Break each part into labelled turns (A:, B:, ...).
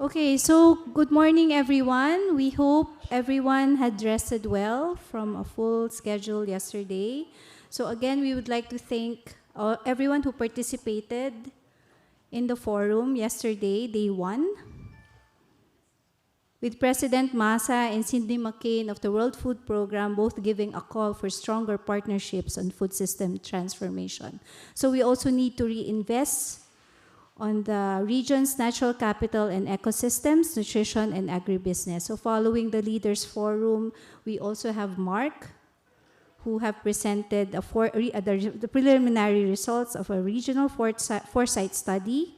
A: Okay, so good morning, everyone. We hope everyone had rested well from a full schedule yesterday. So again, we would like to thank everyone who participated in the forum yesterday, day 1, with President Massa and Cindy McCain of the World Food Program both giving a call for stronger partnerships on food system transformation. So we also need to reinvest on the region's natural capital and ecosystems, nutrition, and agribusiness. So following the Leaders Forum, we also have Mark, who have presented the preliminary results of a regional foresight study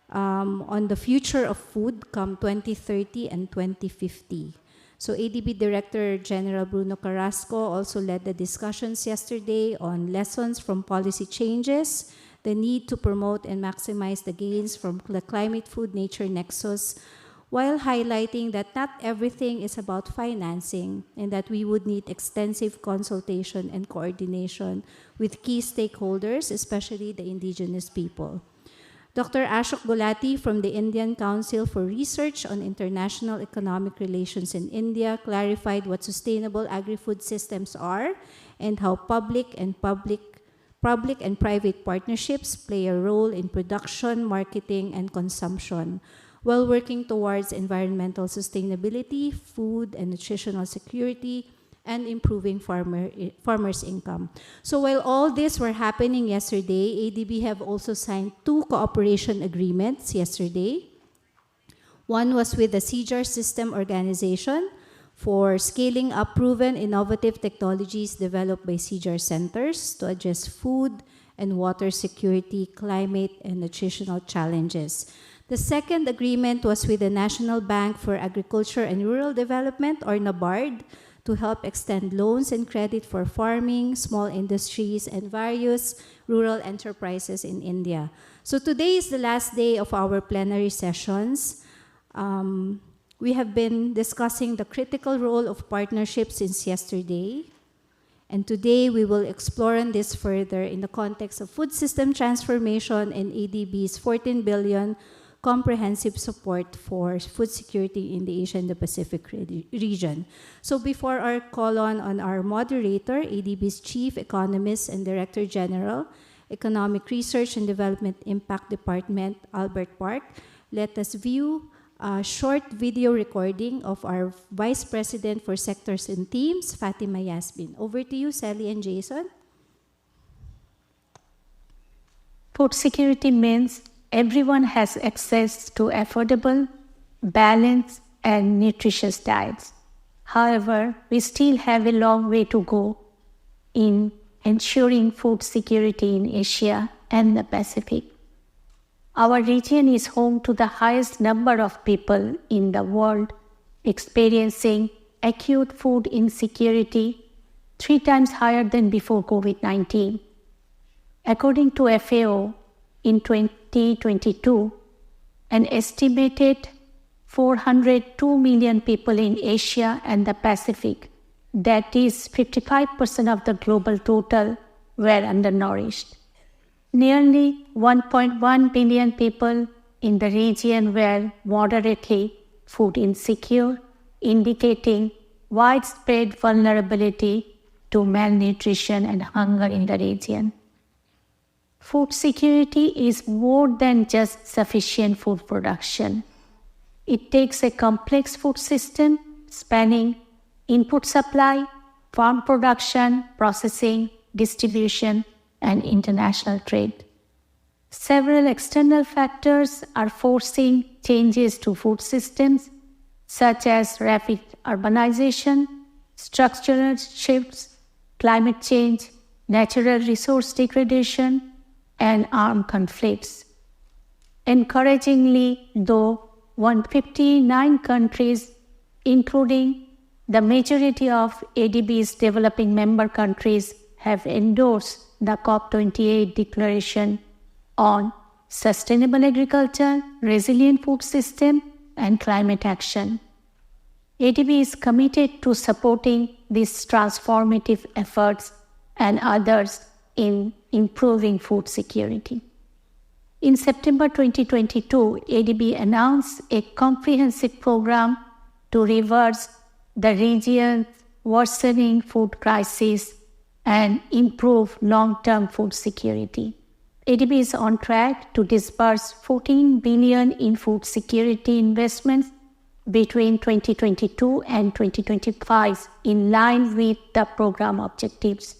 A: on the future of food come 2030 and 2050. So ADB Director General Bruno Carrasco also led the discussions yesterday on lessons from policy changes, the need to promote and maximize the gains from the climate-food-nature nexus, while highlighting that not everything is about financing and that we would need extensive consultation and coordination with key stakeholders, especially the indigenous people. Dr. Ashok Gulati from the Indian Council for Research on International Economic Relations in India clarified what sustainable agri-food systems are and how public and private partnerships play a role in production, marketing, and consumption, while working towards environmental sustainability, food and nutritional security, and improving farmers' income. So while all this were happening yesterday, ADB have also signed 2 cooperation agreements yesterday. One was with the CJAR System Organization for scaling up proven innovative technologies developed by CJAR centers to address food and water security, climate, and nutritional challenges. The second agreement was with the National Bank for Agriculture and Rural Development, or NABARD, to help extend loans and credit for farming, small industries, and various rural enterprises in India. So today is the last day of our plenary sessions. We have been discussing the critical role of partnership since yesterday. And today we will explore on this further in the context of food system transformation and ADB's 14 billion comprehensive support for food security in the Asia and the Pacific region. So before our call on our moderator, ADB's Chief Economist and Director General, Economic Research and Development Impact Department, Albert Park, let us view a short video recording of our Vice President for Sectors and Teams, Fatima Yasmin. Over to you, Sally and Jason.
B: Food security means everyone has access to affordable, balanced, and nutritious diets. However, we still have a long way to go in ensuring food security in Asia and the Pacific. Our region is home to the highest number of people in the world experiencing acute food insecurity, 3 times higher than before COVID-19. According to FAO, in 2022, an estimated 402 million people in Asia and the Pacific, that is 55% of the global total, were undernourished. Nearly 1.1 billion people in the region were moderately food insecure, indicating widespread vulnerability to malnutrition and hunger in the region. Food security is more than just sufficient food production. It takes a complex food system spanning input supply, farm production, processing, distribution, and international trade. Several external factors are forcing changes to food systems, such as rapid urbanization, structural shifts, climate change, natural resource degradation, and armed conflicts. Encouragingly, though, 159 countries, including the majority of ADB's developing member countries, have endorsed the COP28 Declaration on Sustainable Agriculture, Resilient Food System, and Climate Action. ADB is committed to supporting these transformative efforts and others in improving food security. In September 2022, ADB announced a comprehensive program to reverse the region's worsening food crisis and improve long-term food security. ADB is on track to disburse $14 billion in food security investments between 2022 and 2025 in line with the program objectives.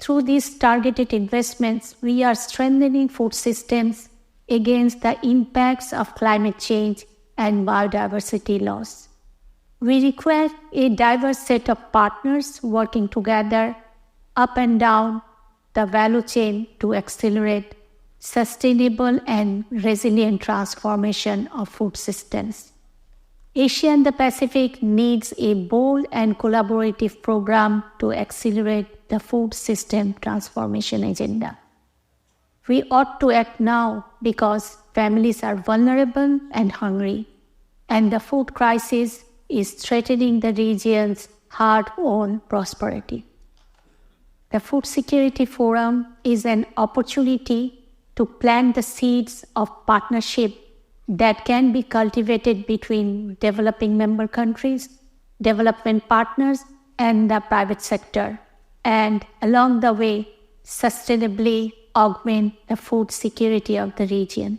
B: Through these targeted investments, we are strengthening food systems against the impacts of climate change and biodiversity loss. We require a diverse set of partners working together up and down the value chain to accelerate sustainable and resilient transformation of food systems. Asia and the Pacific needs a bold and collaborative program to accelerate the food system transformation agenda. We ought to act now because families are vulnerable and hungry, and the food crisis is threatening the region's hard-won prosperity. The Food Security Forum is an opportunity to plant the seeds of partnership that can be cultivated between developing member countries, development partners, and the private sector, and along the way, sustainably augment the food security of the region.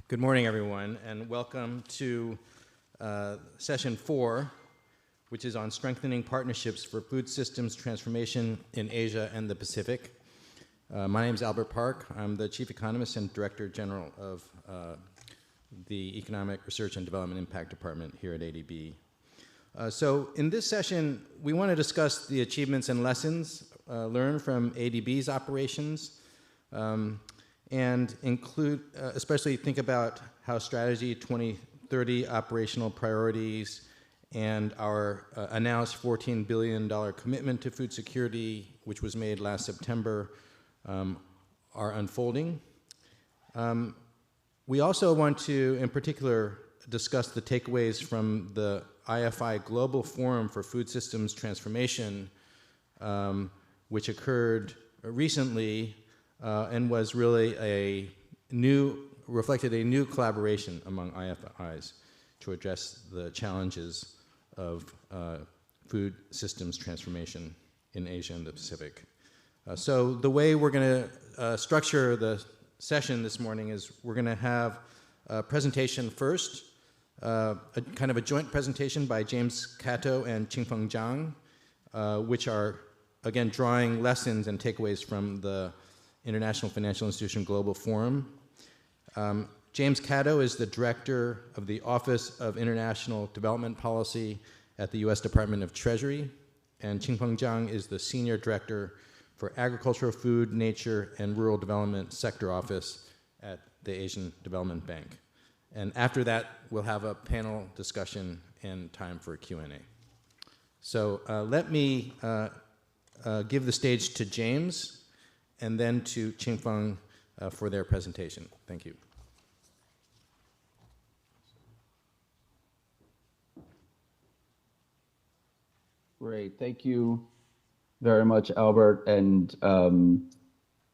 C: Good morning, everyone, and welcome to Session 4, which is on strengthening partnerships for food systems transformation in Asia and the Pacific. My name is Albert Park. I'm the Chief Economist and Director General of the Economic Research and Development Impact Department here at ADB. So in this session, we want to discuss the achievements and lessons learned from ADB's operations and include, especially think about how Strategy 2030 operational priorities and our announced $14 billion commitment to food security, which was made last September, are unfolding. We also want to, in particular, discuss the takeaways from the IFI Global Forum for Food Systems Transformation, which occurred recently and was really reflected a new collaboration among IFIs to address the challenges of food systems transformation in Asia and the Pacific. So the way we're going to structure the session this morning is we're going to have a presentation first, kind of a joint presentation by James Cato and Qingfeng Zhang, which are, again, drawing lessons and takeaways from the International Financial Institution Global Forum. James Cato is the director of the Office of International Development Policy at the U.S. Department of Treasury, and Qingfeng Zhang is the senior director for Agricultural, Food, Nature, and Rural Development Sector Office at the Asian Development Bank. And after that, we'll have a panel discussion and time for a Q&A. So let me give the stage to James and then to Qingfeng for their presentation. Thank you.
D: Great, thank you very much, Albert. And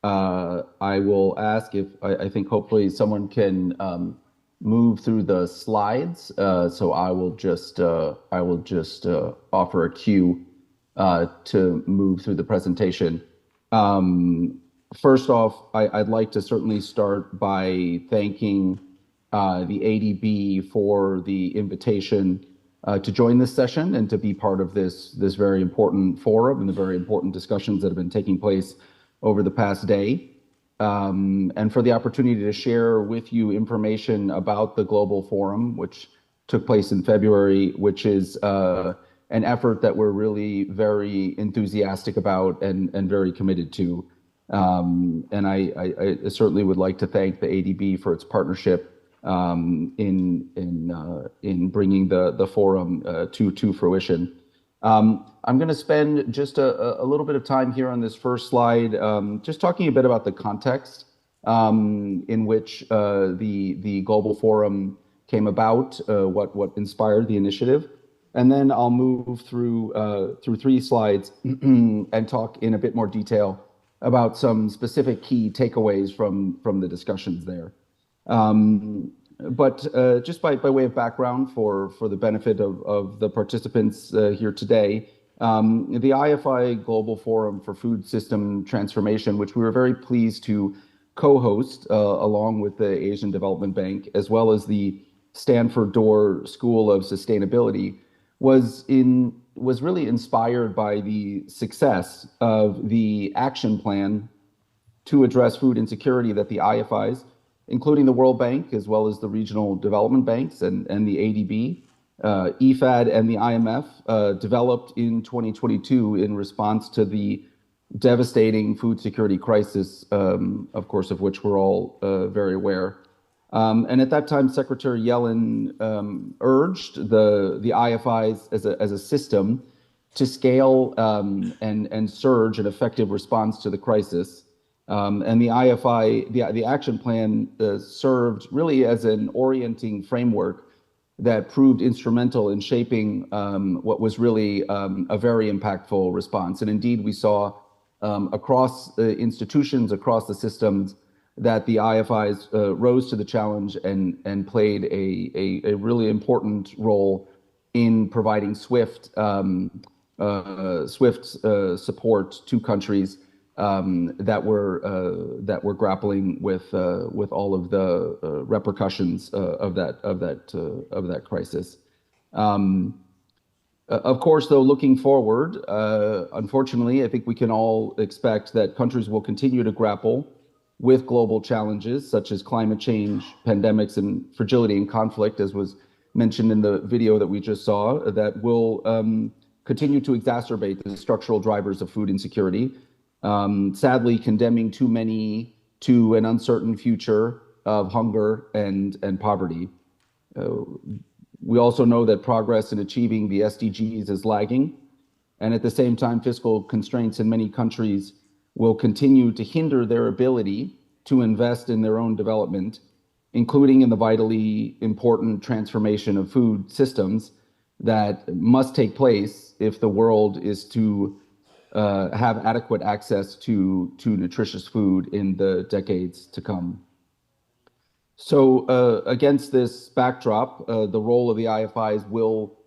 D: I will ask if, I think hopefully someone can move through the slides. So I will just offer a cue to move through the presentation. First off, I'd like to certainly start by thanking the ADB for the invitation to join this session and to be part of this very important forum and the very important discussions that have been taking place over the past day, and for the opportunity to share with you information about the Global Forum, which took place in February, which is an effort that we're really very enthusiastic about and very committed to. And I certainly would like to thank the ADB for its partnership in bringing the forum to fruition. I'm going to spend just a little bit of time here on this first slide, just talking a bit about the context in which the Global Forum came about, what inspired the initiative. And then I'll move through 3 slides and talk in a bit more detail about some specific key takeaways from the discussions there. But just by way of background for the benefit of the participants here today, the IFI Global Forum for Food System Transformation, which we were very pleased to co-host along with the Asian Development Bank, as well as the Stanford Dorr School of Sustainability, was really inspired by the success of the action plan to address food insecurity that the IFIs, including the World Bank, as well as the regional development banks and the ADB, IFAD, and the IMF, developed in 2022 in response to the devastating food security crisis, of course, of which we're all very aware. And at that time, Secretary Yellen urged the IFIs as a system to scale and surge an effective response to the crisis. And the IFI, the action plan served really as an orienting framework that proved instrumental in shaping what was really a very impactful response. And indeed, we saw across institutions, across the systems, that the IFIs rose to the challenge and played a really important role in providing swift support to countries that were grappling with all of the repercussions of that crisis. Of course, though, looking forward, unfortunately, I think we can all expect that countries will continue to grapple with global challenges such as climate change, pandemics, and fragility and conflict, as was mentioned in the video that we just saw, that will continue to exacerbate the structural drivers of food insecurity, sadly condemning too many to an uncertain future of hunger and poverty. We also know that progress in achieving the SDGs is lagging, and at the same time, fiscal constraints in many countries will continue to hinder their ability to invest in their own development, including in the vitally important transformation of food systems that must take place if the world is to have adequate access to nutritious food in the decades to come. So against this backdrop, the role of the IFIs will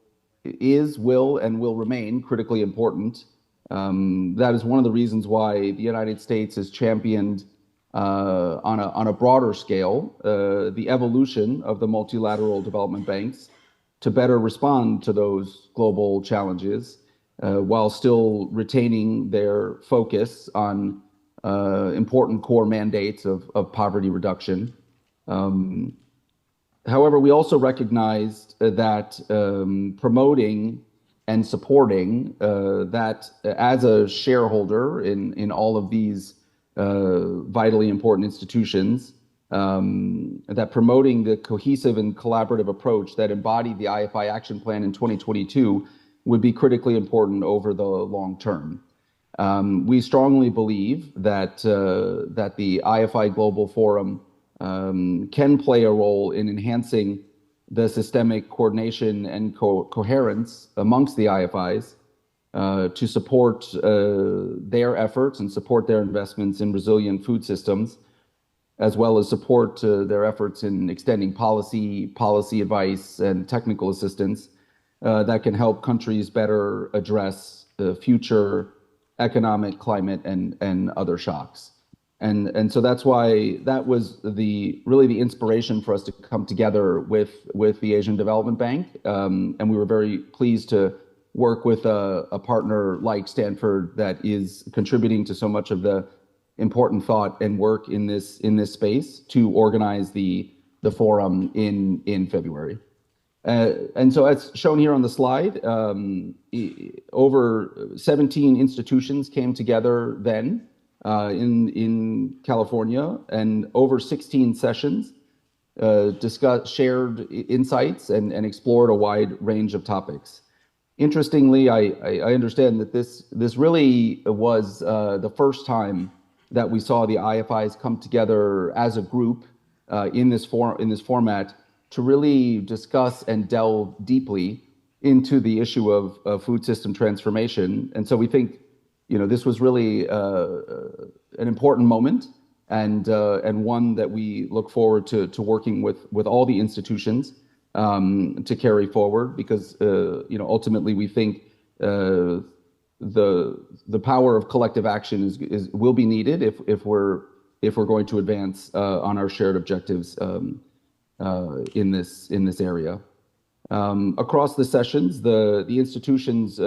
D: remain critically important. That is one of the reasons why the United States has championed on a broader scale the evolution of the multilateral development banks to better respond to those global challenges while still retaining their focus on important core mandates of poverty reduction. However, we also recognized that promoting and supporting that as a shareholder in all of these vitally important institutions, that promoting the cohesive and collaborative approach that embodied the IFI Action Plan in 2022 would be critically important over the long term. We strongly believe that the IFI Global Forum can play a role in enhancing the systemic coordination and coherence amongst the IFIs to support their efforts and support their investments in resilient food systems, as well as support their efforts in extending policy advice and technical assistance that can help countries better address the future economic, climate, and other shocks. And so that's why that was really the inspiration for us to come together with the Asian Development Bank. And we were very pleased to work with a partner like Stanford that is contributing to so much of the important thought and work in this space to organize the forum in February. And so as shown here on the slide, over 17 institutions came together then in California, and over 16 sessions shared insights and explored a wide range of topics. Interestingly, I understand that this really was the first time that we saw the IFIs come together as a group in this format to really discuss and delve deeply into the issue of food system transformation. And so we think, this was really an important moment, and one that we look forward to working with all the institutions to carry forward, because ultimately we think the power of collective action will be needed if we're going to advance on our shared objectives in this area. Across the sessions, the institutions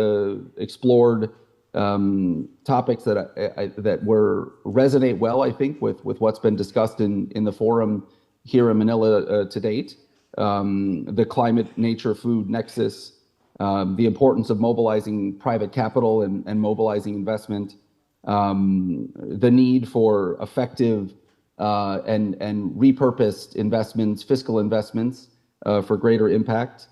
D: explored topics that resonate well, I think, with what's been discussed in the forum here in Manila to date. The climate, nature, food nexus, the importance of mobilizing private capital and mobilizing investment, the need for effective and repurposed investments, fiscal investments for greater impact.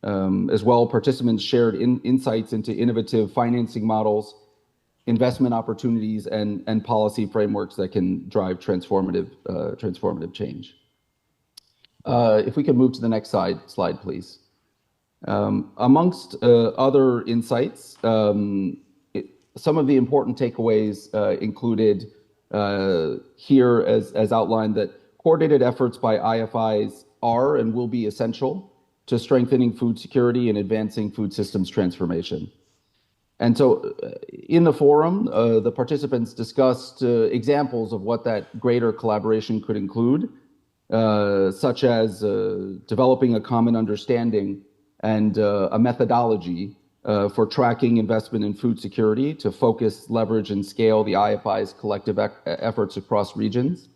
D: As well, participants shared insights into innovative financing models, investment opportunities, and policy frameworks that can drive transformative change. If we could move to the next slide, please. Amongst other insights, some of the important takeaways included here as outlined that coordinated efforts by IFIs are and will be essential to strengthening food security and advancing food systems transformation. And so in the forum, the participants discussed examples of what that greater collaboration could include, such as developing a common understanding and a methodology for tracking investment in food security to focus, leverage, and scale the IFI's collective efforts across regions.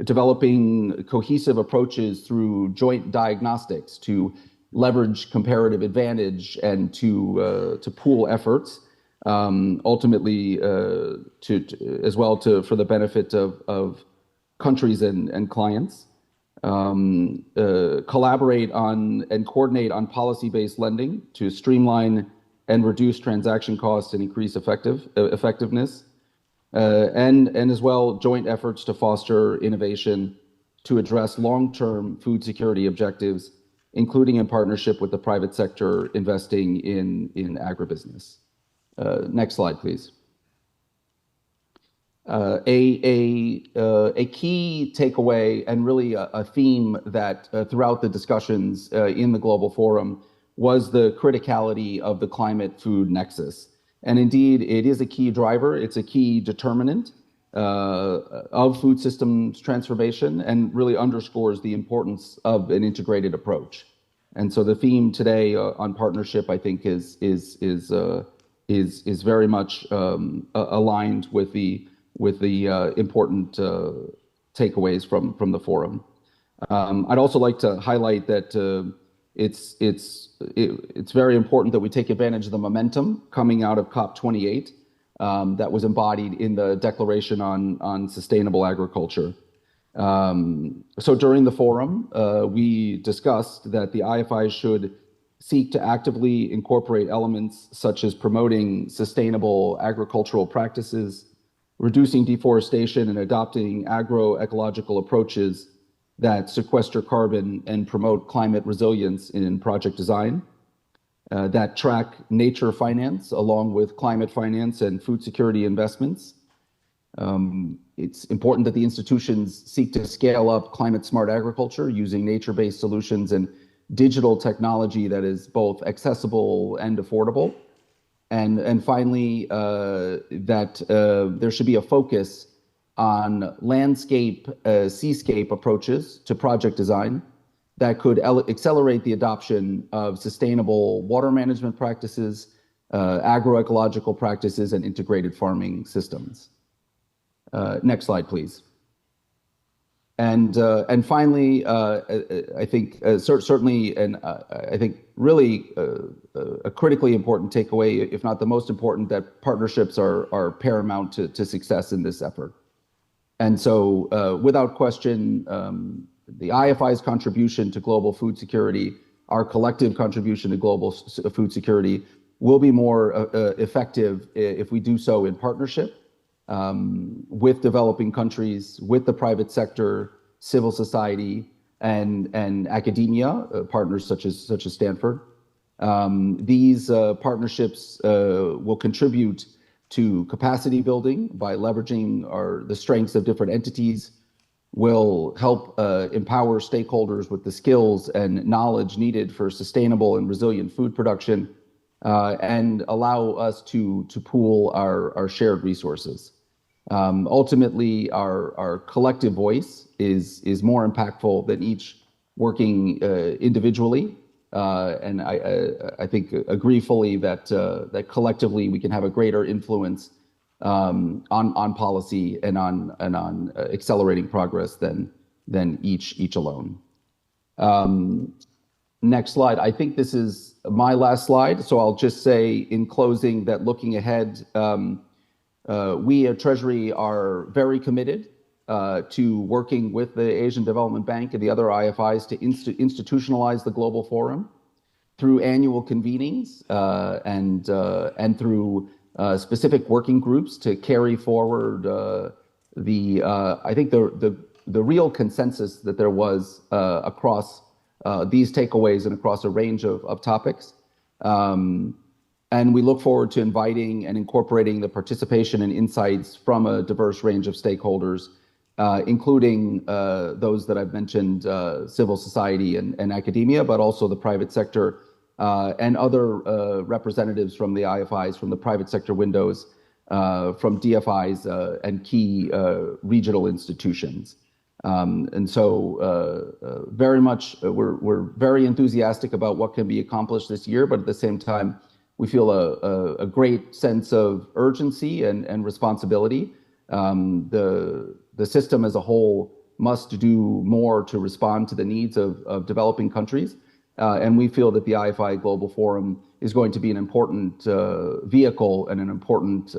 D: Developing cohesive approaches through joint diagnostics to leverage comparative advantage and to pool efforts, ultimately for the benefit of countries and clients. Collaborate on and coordinate on policy-based lending to streamline and reduce transaction costs and increase effectiveness. And as well, joint efforts to foster innovation to address long-term food security objectives, including in partnership with the private sector investing in agribusiness. Next slide, please. A key takeaway and really a theme that throughout the discussions in the Global Forum was the criticality of the climate-food nexus. And indeed, it is a key driver. It's a key determinant of food systems transformation and really underscores the importance of an integrated approach. And so the theme today on partnership, I think, is very much aligned with the important takeaways from the forum. I'd also like to highlight that it's very important that we take advantage of the momentum coming out of COP28 that was embodied in the Declaration on Sustainable Agriculture. So during the forum, we discussed that the IFI should seek to actively incorporate elements such as promoting sustainable agricultural practices, reducing deforestation, and adopting agroecological approaches that sequester carbon and promote climate resilience in project design, that track nature finance along with climate finance and food security investments. It's important that the institutions seek to scale up climate smart agriculture using nature-based solutions and digital technology that is both accessible and affordable. And finally, that there should be a focus on landscape, seascape approaches to project design that could accelerate the adoption of sustainable water management practices, agroecological practices, and integrated farming systems. Next slide, please. And finally, I think certainly, and I think really a critically important takeaway, if not the most important, that partnerships are paramount to success in this effort. And so, without question, the IFI's contribution to global food security, our collective contribution to global food security, will be more effective if we do so in partnership. with developing countries, with the private sector, civil society, and academia, partners such as Stanford. These partnerships will contribute to capacity building by leveraging the strengths of different entities, will help empower stakeholders with the skills and knowledge needed for sustainable and resilient food production, and allow us to pool our shared resources. Ultimately, our collective voice is more impactful than each working individually. And I think agree fully that collectively we can have a greater influence on policy and on accelerating progress than each alone. Next slide. I think this is my last slide, so I'll just say in closing that looking ahead, we at Treasury are very committed to working with the Asian Development Bank and the other IFIs to institutionalize the Global Forum through annual convenings and through specific working groups to carry forward I think the real consensus that there was across these takeaways and across a range of topics. And we look forward to inviting and incorporating the participation and insights from a diverse range of stakeholders, including those that I've mentioned, civil society and academia, but also the private sector and other representatives from the IFIs, from the private sector windows, from DFIs and key regional institutions. And so very much, we're very enthusiastic about what can be accomplished this year, but at the same time, we feel a great sense of urgency and responsibility. The system as a whole must do more to respond to the needs of developing countries. And we feel that the IFI Global Forum is going to be an important vehicle and an important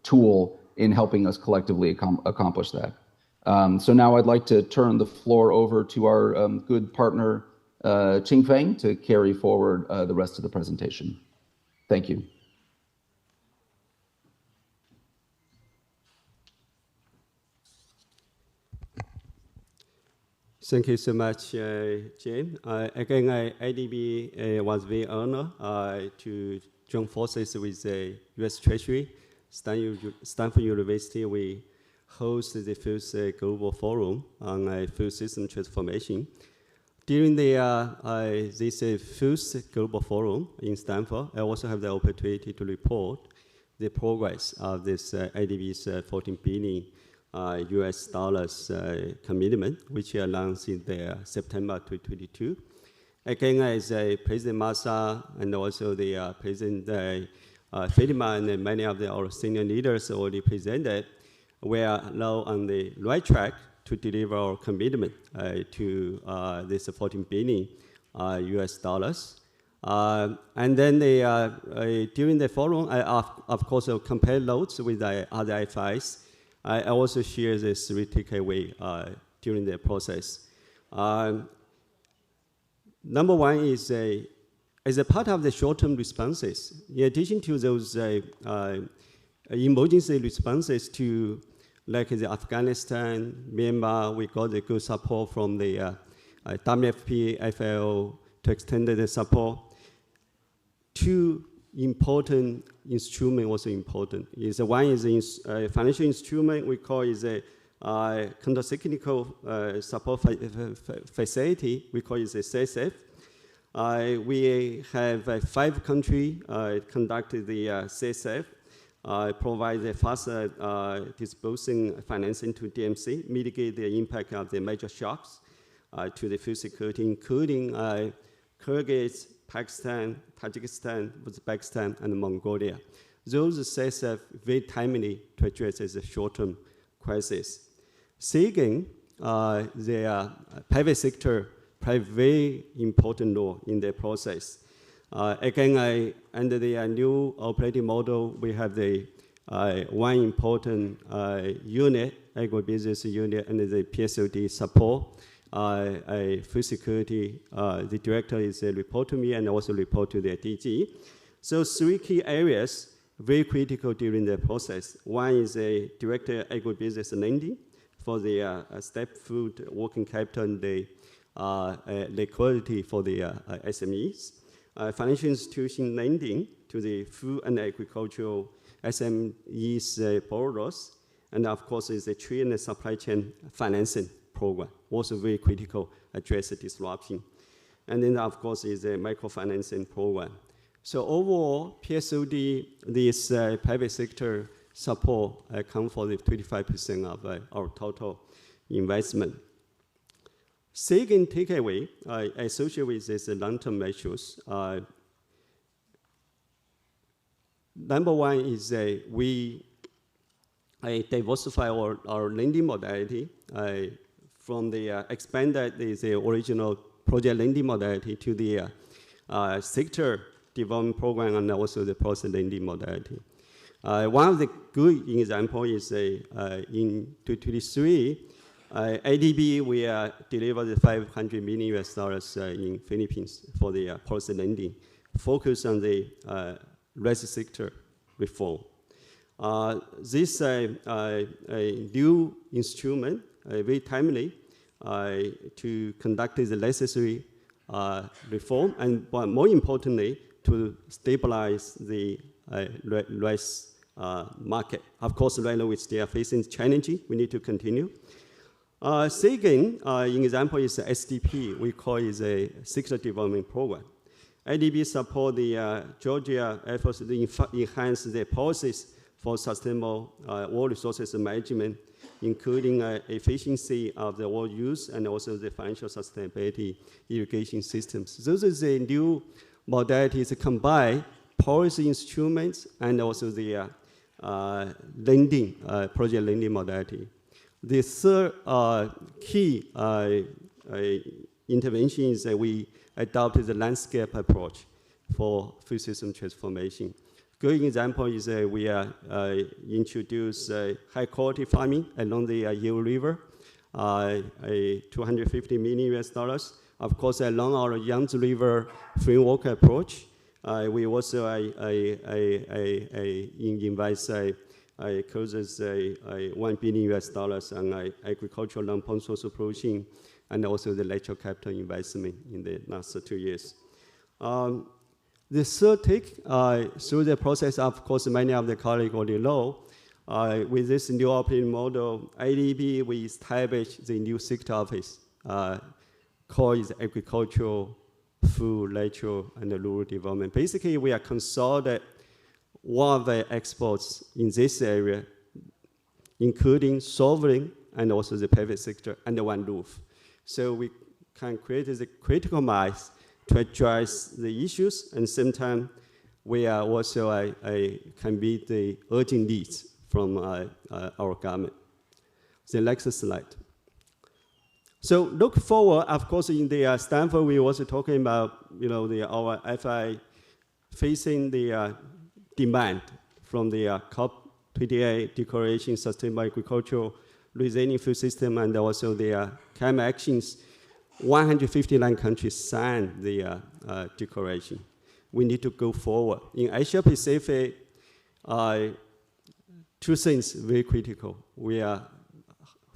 D: tool in helping us collectively accomplish that. So now I'd like to turn the floor over to our good partner, Ching Feng, to carry forward the rest of the presentation. Thank you.
E: Thank you so much, Jane. Again, IDB was very honored to join forces with the U.S. Treasury, Stanford University. We host the first Global Forum on food system transformation. During this first Global Forum in Stanford, I also have the opportunity to report the progress of this IDB's $14 billion US dollars commitment, which we announced in September 2022. Again, as President Massa and also the President Friedman and many of our senior leaders already presented, we are now on the right track to deliver our commitment to this $14 billion US dollars. And then during the forum, I of course compare notes with the other IFIs. I also share this three takeaway during the process. Number one is as a part of the short-term responses, in addition to those emergency responses to like the Afghanistan, Myanmar, we got the good support from the WFP, FAO to extend the support. Two important instrument also important. One is a financial instrument we call is a countercyclical support facility. We call it the sg-afnr. We have 5 countries conducted the sg-afnr, provide the faster disbursing financing to DMC, mitigate the impact of the major shocks to the food security, including Kyrgyz, Pakistan, Tajikistan, Uzbekistan, and Mongolia. Those sg-afnr very timely to address the short-term crisis. Second, the private sector play very important role in the process. Again, under the new operating model, we have the one important unit, agribusiness unit, and the PSOD support. Food security, the director is report to me and also report to the DG. So 3 key areas very critical during the process. One is a direct agribusiness lending for the step food working capital and the liquidity for the SMEs. Financial institution lending to the food and agricultural SMEs borrowers, and of course is the trade and supply chain financing program, also very critical, address the disruption. And then of course is a microfinancing program. So overall, PSOD, this private sector support account for the 25% of our total investment. Second takeaway associated with these long-term measures, number one is we diversify our lending modality from the expanded the original project lending modality to the sector development program and also the process lending modality. One of the good examples is in 2023, IDB, we delivered $500 million in Philippines for the policy lending, focused on the rice sector reform. This a new instrument, very timely, to conduct the necessary reform, and but more importantly, to stabilize the rice market. Of course, right now we still are facing challenges. We need to continue. Second, example is SDP. We call it a sector development program. IDB support the Georgia efforts to enhance the policies for sustainable water resources management, including efficiency of the water use and also the financial sustainability irrigation systems. Those are the new modalities that combine policy instruments and also the lending, project lending modality. The third key intervention is that we adopted the landscape approach for food system transformation. Good example is we introduced high quality farming along the Yale River, $250 million. Of course, along our Yangtze River framework approach, we also invest closes $1 billion on agricultural non-pond source approaching, and also the natural capital investment in the last 2 years. The third take, through the process, of course, many of the colleagues already know, with this new operating model, IDB, we established the new sector office called agricultural, food, natural, and rural development. Basically, we are consolidating one of the exports in this area, including sovereign and also the private sector under one roof. So we can create the critical mass to address the issues, and same time, we are also can meet the urgent needs from our government. The next slide. So look forward, of course, in the Stanford, we also talking about, our IFI facing the demand from the COP28 Declaration, Sustainable Agricultural Resilient Food System, and also the climate actions. 159 countries signed the declaration. We need to go forward. In Asia Pacific, two things very critical. We are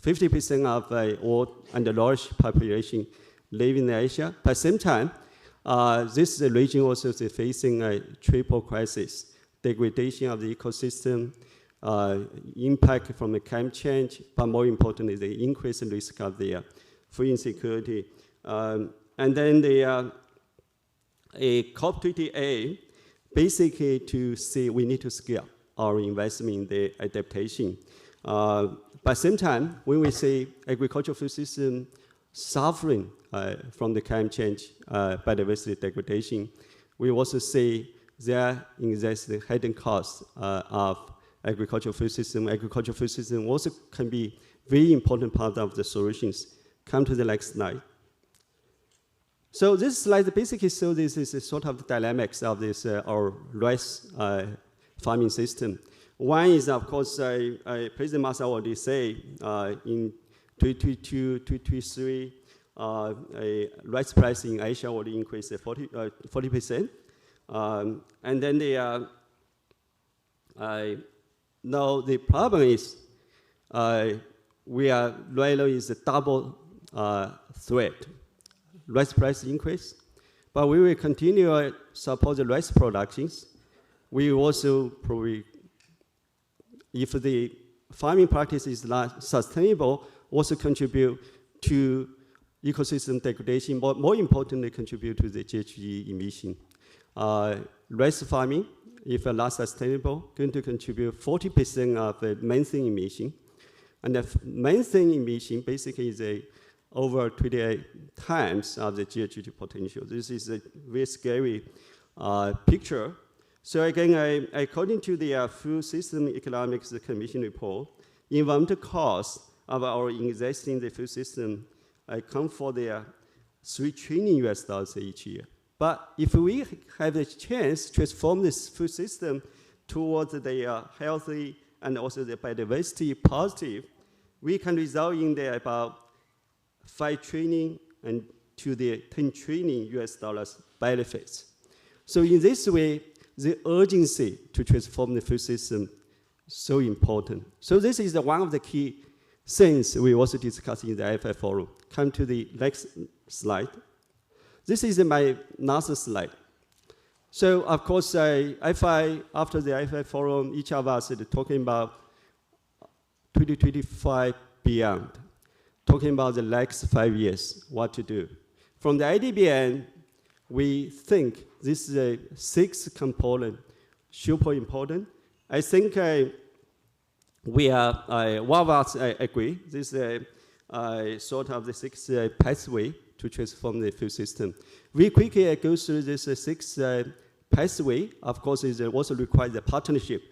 E: 50% of all and the large population live in Asia. But at the same time, this region also is facing a triple crisis: degradation of the ecosystem, impact from the climate change, but more importantly, the increased risk of the food insecurity. And then the COP28, basically to say we need to scale our investment in the adaptation. But at the same time, when we say agricultural food system suffering from the climate change, biodiversity degradation, we also say there exists the hidden cost of agricultural food system. Agricultural food system also can be very important part of the solutions. Come to the next slide. So this slide basically shows this is a sort of the dynamics of this our rice farming system. One is, of course, President Massa already say in 2022, 2023, rice price in Asia already increased 40%. And then Now the problem is rice is a double threat. Rice price increase, but we will continue to support the rice productions. We also probably, if the farming practice is not sustainable, also contribute to ecosystem degradation, but more importantly, contribute to the GHG emission. Rice farming, if not sustainable, going to contribute 40% of the methane emission. And the methane emission basically is over 28 times of the GHG potential. This is a very scary picture. So again, according to the Food System Economics Commission report, environmental costs of our existing food system come for the $3 trillion each year. But if we have the chance to transform this food system towards the healthy and also the biodiversity positive, we can result in about $5 trillion and to the $10 trillion benefits. So in this way, the urgency to transform the food system is so important. So this is one of the key things we also discussed in the IFI Forum. Come to the next slide. This is my last slide. So of course, IFI, after the IFI Forum, each of us is talking about 2025 beyond, talking about the next 5 years, what to do. From the IDBN, we think this is a 6 component, super important. I think we are, one of us agree, this is sort of the 6 pathway to transform the food system. We quickly go through this 6 pathway. Of course, it also requires a partnership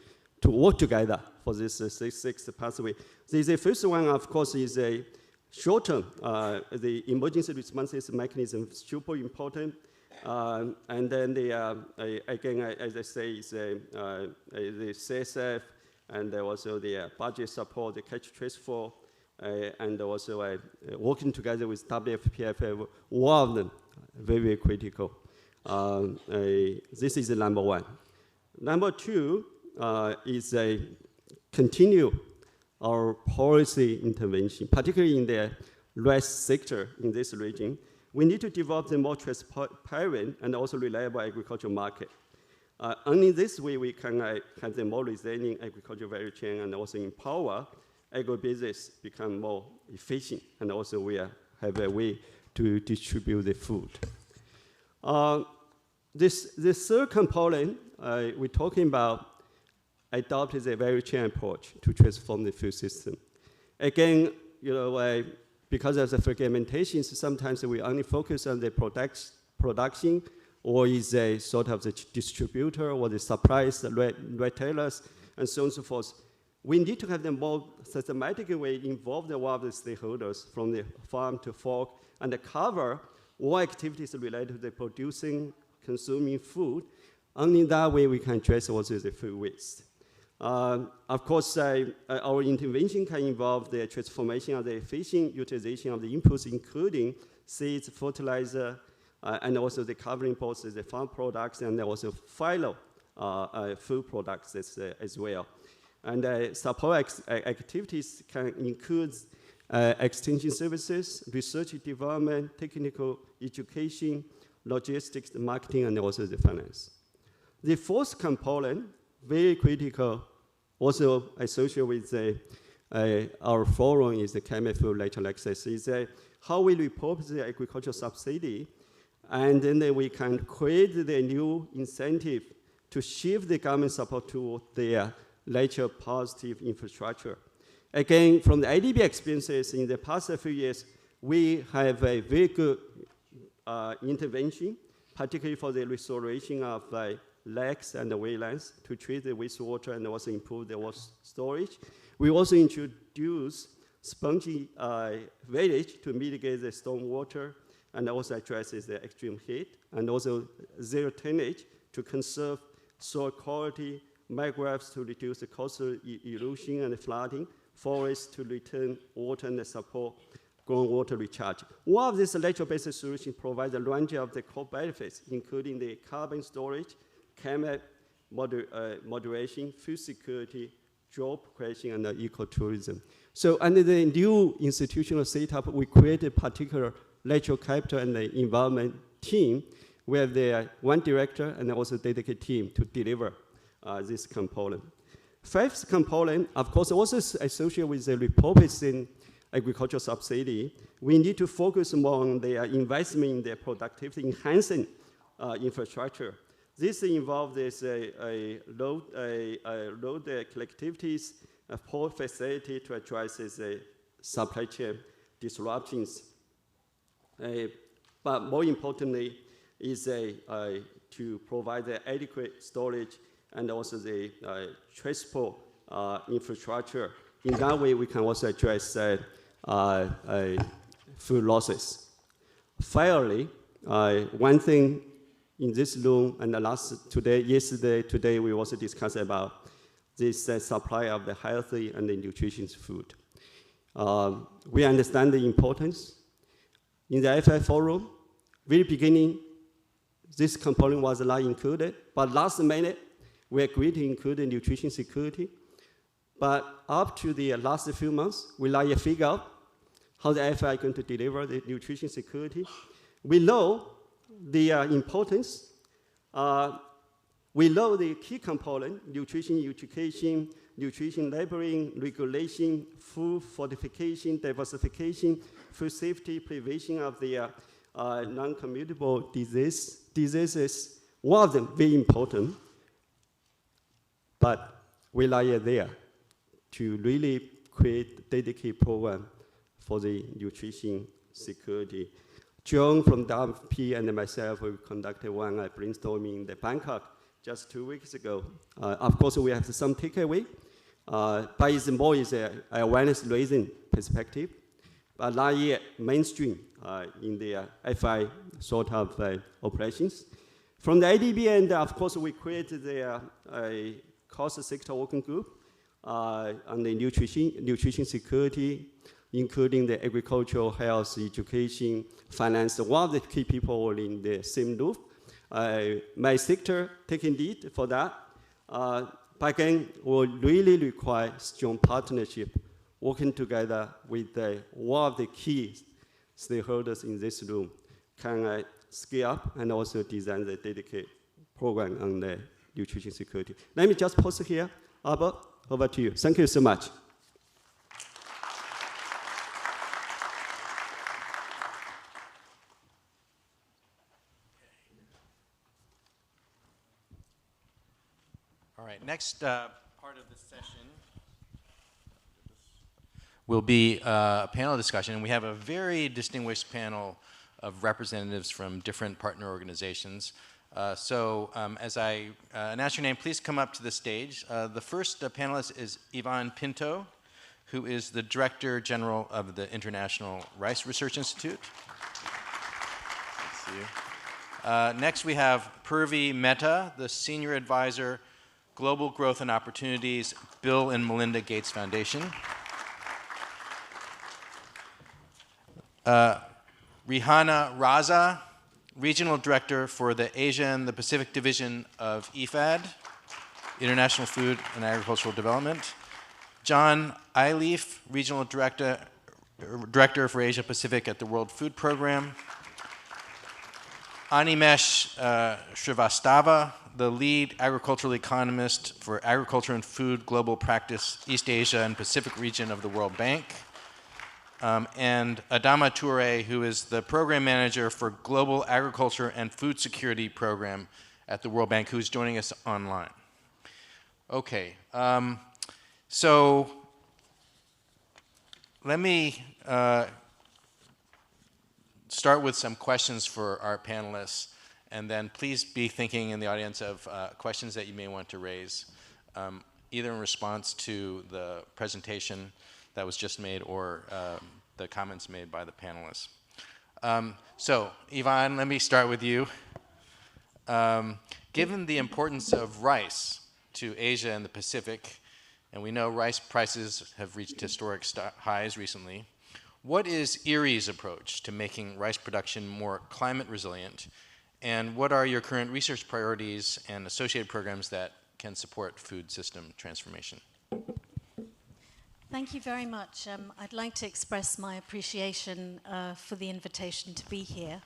E: to work together for this 6 pathway. The first one, of course, is a short-term. The emergency responses mechanism is super important. And then again, as I say, is the CSF, and also the budget support, the catch transfer, and also working together with WFPFF, all of them very, very critical. This is the number 1. Number 2 is continue our policy intervention, particularly in the rice sector in this region. We need to develop the more transparent and also reliable agricultural market. Only this way we can have the more resilient agricultural value chain and also empower agribusiness become more efficient, and also we have a way to distribute the food. This third component, we're talking about adopting a value chain approach to transform the food system. Again, because of the fragmentation, sometimes we only focus on the production, or is a sort of the distributor or the suppliers, the retailers, and so on and so forth. We need to have the more systematic way involve all of the stakeholders from the farm to fork and cover all activities related to the producing, consuming food. Only that way we can address also the food waste. Of course, our intervention can involve the transformation of the efficient utilization of the inputs, including seeds, fertilizer, and also the covering both the farm products and also final food products as well. And support activities can include extension services, research and development, technical education, logistics, marketing, and also the finance. The fourth component, very critical, also associated with our forum, is the chemical lateral access. Is how we repurpose the agricultural subsidy, and then we can create the new incentive to shift the government support to their lateral positive infrastructure. Again, from the IDB experiences in the past few years, we have a very good intervention, particularly for the restoration of lakes and the wetlands to treat the wastewater and also improve the water storage. We also introduce spongy village to mitigate the stormwater and also addresses the extreme heat, and also zero tillage to conserve soil quality, mangroves to reduce the coastal erosion and flooding, forests to return water and support groundwater recharge. All of these lateral-based solutions provide a range of the core benefits, including the carbon storage, climate moderation, food security, job creation, and ecotourism. So under the new institutional setup, we created a particular natural capital and the environment team where there are one director and also dedicated team to deliver this component. Fifth component, of course, also associated with the repurposing agricultural subsidy. We need to focus more on their investment in their productivity enhancing infrastructure. This involves a load collectivities, a port facility to address supply chain disruptions. But more importantly, is to provide the adequate storage and also the transport infrastructure. In that way, we can also address food losses. Finally, one thing in this room and yesterday, we also discussed about this supply of the healthy and the nutritious food. We understand the importance. In the IFI Forum, very beginning, this component was not included, but last minute, we agreed to include the nutrition security. But up to the last few months, we like to figure out how the IFI is going to deliver the nutrition security. We know the importance. We know the key component, nutrition education, nutrition labeling, regulation, food fortification, diversification, food safety, prevention of the non-communicable diseases. One of them very important, but we like there to really create a dedicated program for the nutrition security. John from WP and myself, we conducted one brainstorming in Bangkok just 2 weeks ago. Of course, we have some takeaway, but it's more is an awareness-raising perspective, but not yet mainstream in the FI sort of operations. From the IDB end, of course, we created a cost sector working group on the nutrition security, including the agricultural, health, education, finance. One of the key people in the same roof. My sector taking lead for that. But again, will really require strong partnership, working together with one of the key stakeholders in this room. Can scale up and also design the dedicated program on the nutrition security. Let me just pause here. Albert, over to you. Thank you so much.
C: All right, next part of the session will be a panel discussion. And we have a very distinguished panel of representatives from different partner organizations. As I announce your name, please come up to the stage. The first panelist is Ivan Pinto, who is the Director General of the International Rice Research Institute. Next, we have Purvi Mehta, the Senior Advisor, Global Growth and Opportunities, Bill and Melinda Gates Foundation. Rihanna Raza, Regional Director for the Asia and the Pacific Division of IFAD, International Food and Agricultural Development. John Eilief, Regional Director for Asia Pacific at the World Food Program. Animesh Srivastava, the lead agricultural economist for Agriculture and Food Global Practice, East Asia and Pacific region of the World Bank. And Adama Toure, who is the program manager for Global Agriculture and Food Security Program at the World Bank, who's joining us online. Okay, so let me start with some questions for our panelists, and then please be thinking in the audience of questions that you may want to raise, either in response to the presentation that was just made or the comments made by the panelists. So, Ivan, let me start with you. Given the importance of rice to Asia and the Pacific, and we know rice prices have reached historic highs recently, what is Erie's approach to making rice production more climate resilient, And what are your current research priorities and associated programs that can support food system transformation?
F: Thank you very much. I'd like to express my appreciation for the invitation to be here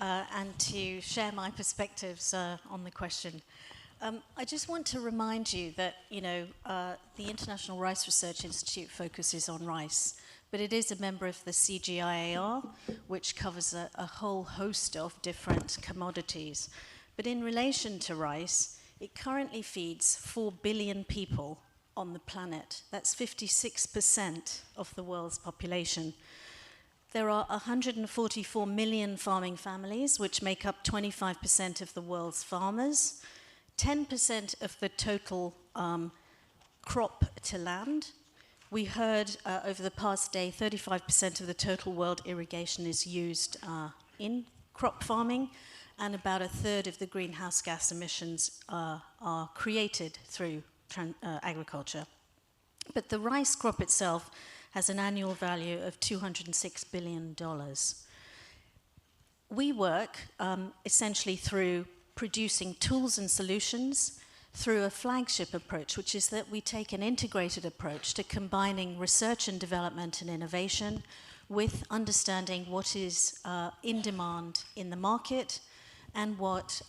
F: and to share my perspectives on the question. I just want to remind you that, the International Rice Research Institute focuses on rice, but it is a member of the sg-afnr, which covers a whole host of different commodities. But in relation to rice, it currently feeds 4 billion people on the planet. That's 56% of the world's population. There are 144 million farming families, which make up 25% of the world's farmers, 10% of the total crop to land. We heard over the past day, 35% of the total world irrigation is used in crop farming, and about a third of the greenhouse gas emissions are created through agriculture. But the rice crop itself has an annual value of $206 billion. We work essentially through producing tools and solutions through a flagship approach, which is that we take an integrated approach to combining research and development and innovation with understanding what is in demand in the market and what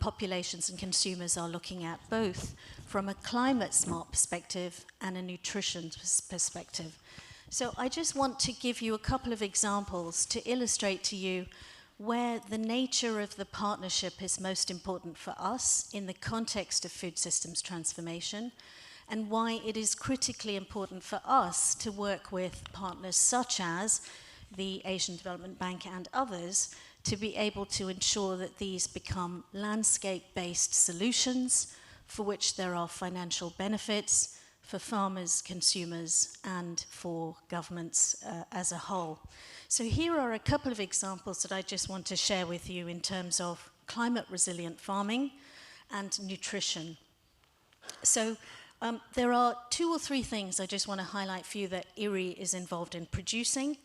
F: populations and consumers are looking at, both from a climate-smart perspective and a nutrition perspective. So I just want to give you a couple of examples to illustrate to you where the nature of the partnership is most important for us in the context of food systems transformation, and why it is critically important for us to work with partners such as the Asian Development Bank and others to be able to ensure that these become landscape-based solutions for which there are financial benefits for farmers, consumers, and for governments as a whole. So here are a couple of examples that I just want to share with you in terms of climate resilient farming and nutrition. So there are 2 or 3 things I just want to highlight for you that IRRI is involved in producing.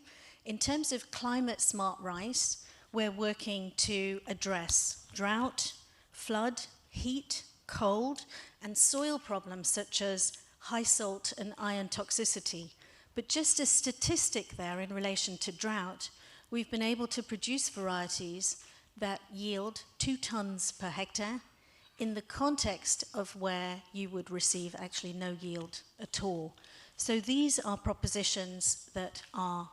F: In terms of climate smart rice, we're working to address drought, flood, heat, cold, and soil problems such as high salt and iron toxicity. But just a statistic there in relation to drought, we've been able to produce varieties that yield 2 tons per hectare in the context of where you would receive actually no yield at all. So these are propositions that are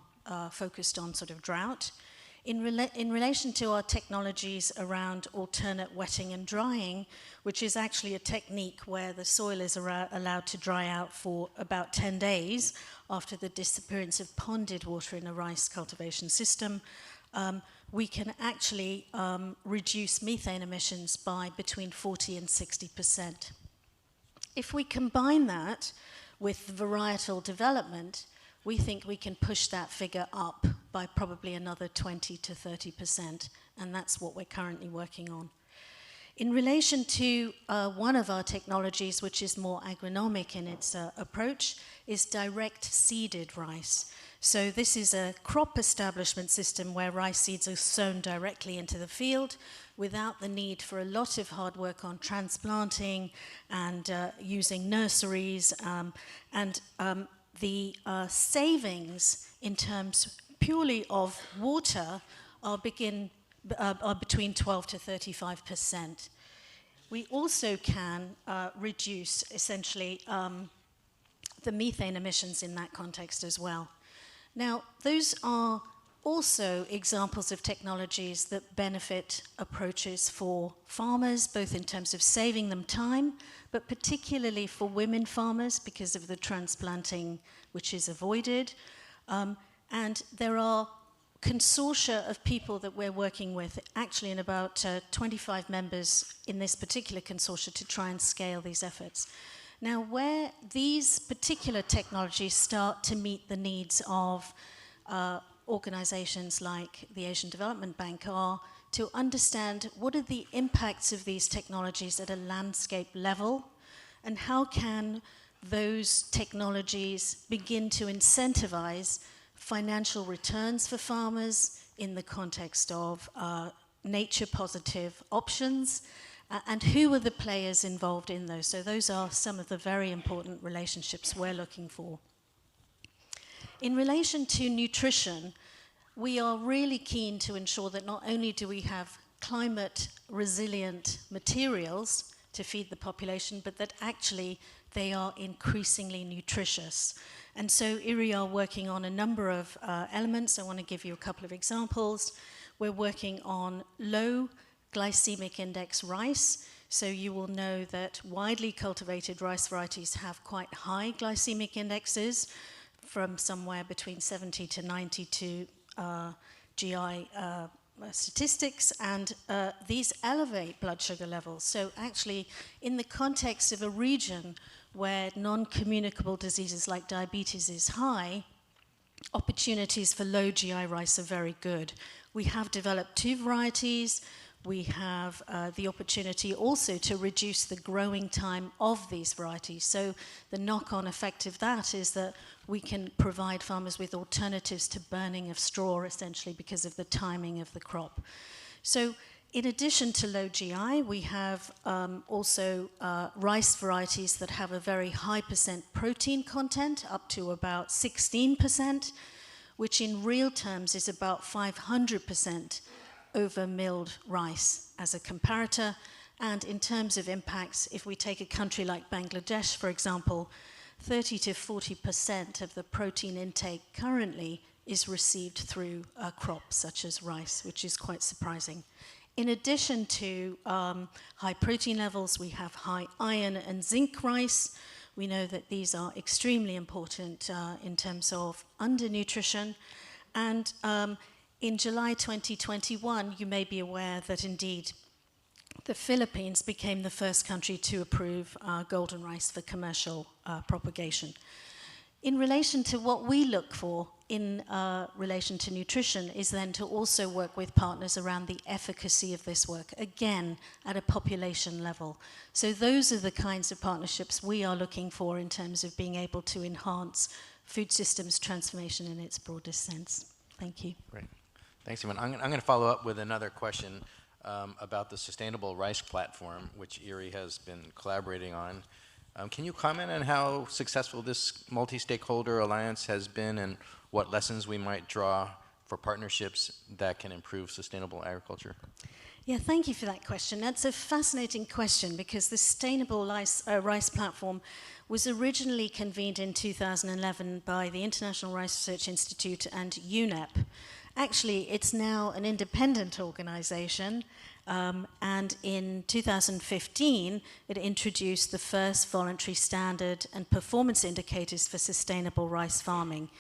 F: focused on sort of drought. In relation to our technologies around alternate wetting and drying, which is actually a technique where the soil is allowed to dry out for about 10 days after the disappearance of ponded water in a rice cultivation system, we can actually reduce methane emissions by between 40 and 60%. If we combine that with varietal development, we think we can push that figure up by probably another 20 to 30%, and that's what we're currently working on. In relation to one of our technologies, which is more agronomic in its approach, is direct seeded rice. So this is a crop establishment system where rice seeds are sown directly into the field without the need for a lot of hard work on transplanting and using nurseries, the savings in terms purely of water are between 12 to 35%. We also can reduce essentially the methane emissions in that context as well. Now, those are also examples of technologies that benefit approaches for farmers, both in terms of saving them time, but particularly for women farmers because of the transplanting which is avoided. And there are consortia of people that we're working with, actually in about 25 members in this particular consortia to try and scale these efforts. Now, where these particular technologies start to meet the needs of organizations like the Asian Development Bank are to understand what are the impacts of these technologies at a landscape level, and how can those technologies begin to incentivize financial returns for farmers in the context of nature positive options, and who are the players involved in those. So those are some of the very important relationships we're looking for. In relation to nutrition, we are really keen to ensure that not only do we have climate resilient materials to feed the population, but that actually they are increasingly nutritious. And so IRI are working on a number of elements. I want to give you a couple of examples. We're working on low glycemic index rice. So you will know that widely cultivated rice varieties have quite high glycemic indexes, from somewhere between 70 to 92 GI statistics, and these elevate blood sugar levels. So actually, in the context of a region where non-communicable diseases like diabetes is high, opportunities for low GI rice are very good. We have developed 2 varieties. We have the opportunity also to reduce the growing time of these varieties. So the knock-on effect of that is that we can provide farmers with alternatives to burning of straw, essentially, because of the timing of the crop. So in addition to low GI, we have also rice varieties that have a very high % protein content, up to about 16%, which in real terms is about 500% over milled rice as a comparator. And in terms of impacts, if we take a country like Bangladesh, for example, 30 to 40% of the protein intake currently is received through crops such as rice, which is quite surprising. In addition to high protein levels, we have high iron and zinc rice. We know that these are extremely important in terms of undernutrition. And in July 2021, you may be aware that indeed the Philippines became the first country to approve golden rice for commercial propagation. In relation to what we look for in relation to nutrition is then to also work with partners around the efficacy of this work, again, at a population level. So those are the kinds of partnerships we are looking for in terms of being able to enhance food systems transformation in its broadest sense. Thank you.
C: Great. Thanks, Iman. I'm going to follow up with another question about the Sustainable Rice Platform, which IRI has been collaborating on. Can you comment on how successful this multi-stakeholder alliance has been and what lessons we might draw for partnerships that can improve sustainable agriculture?
F: Yeah, thank you for that question. That's a fascinating question because the Sustainable Rice Platform was originally convened in 2011 by the International Rice Research Institute and UNEP. Actually, it's now an independent organization, and in 2015, it introduced the first voluntary standard and performance indicators for sustainable rice farming.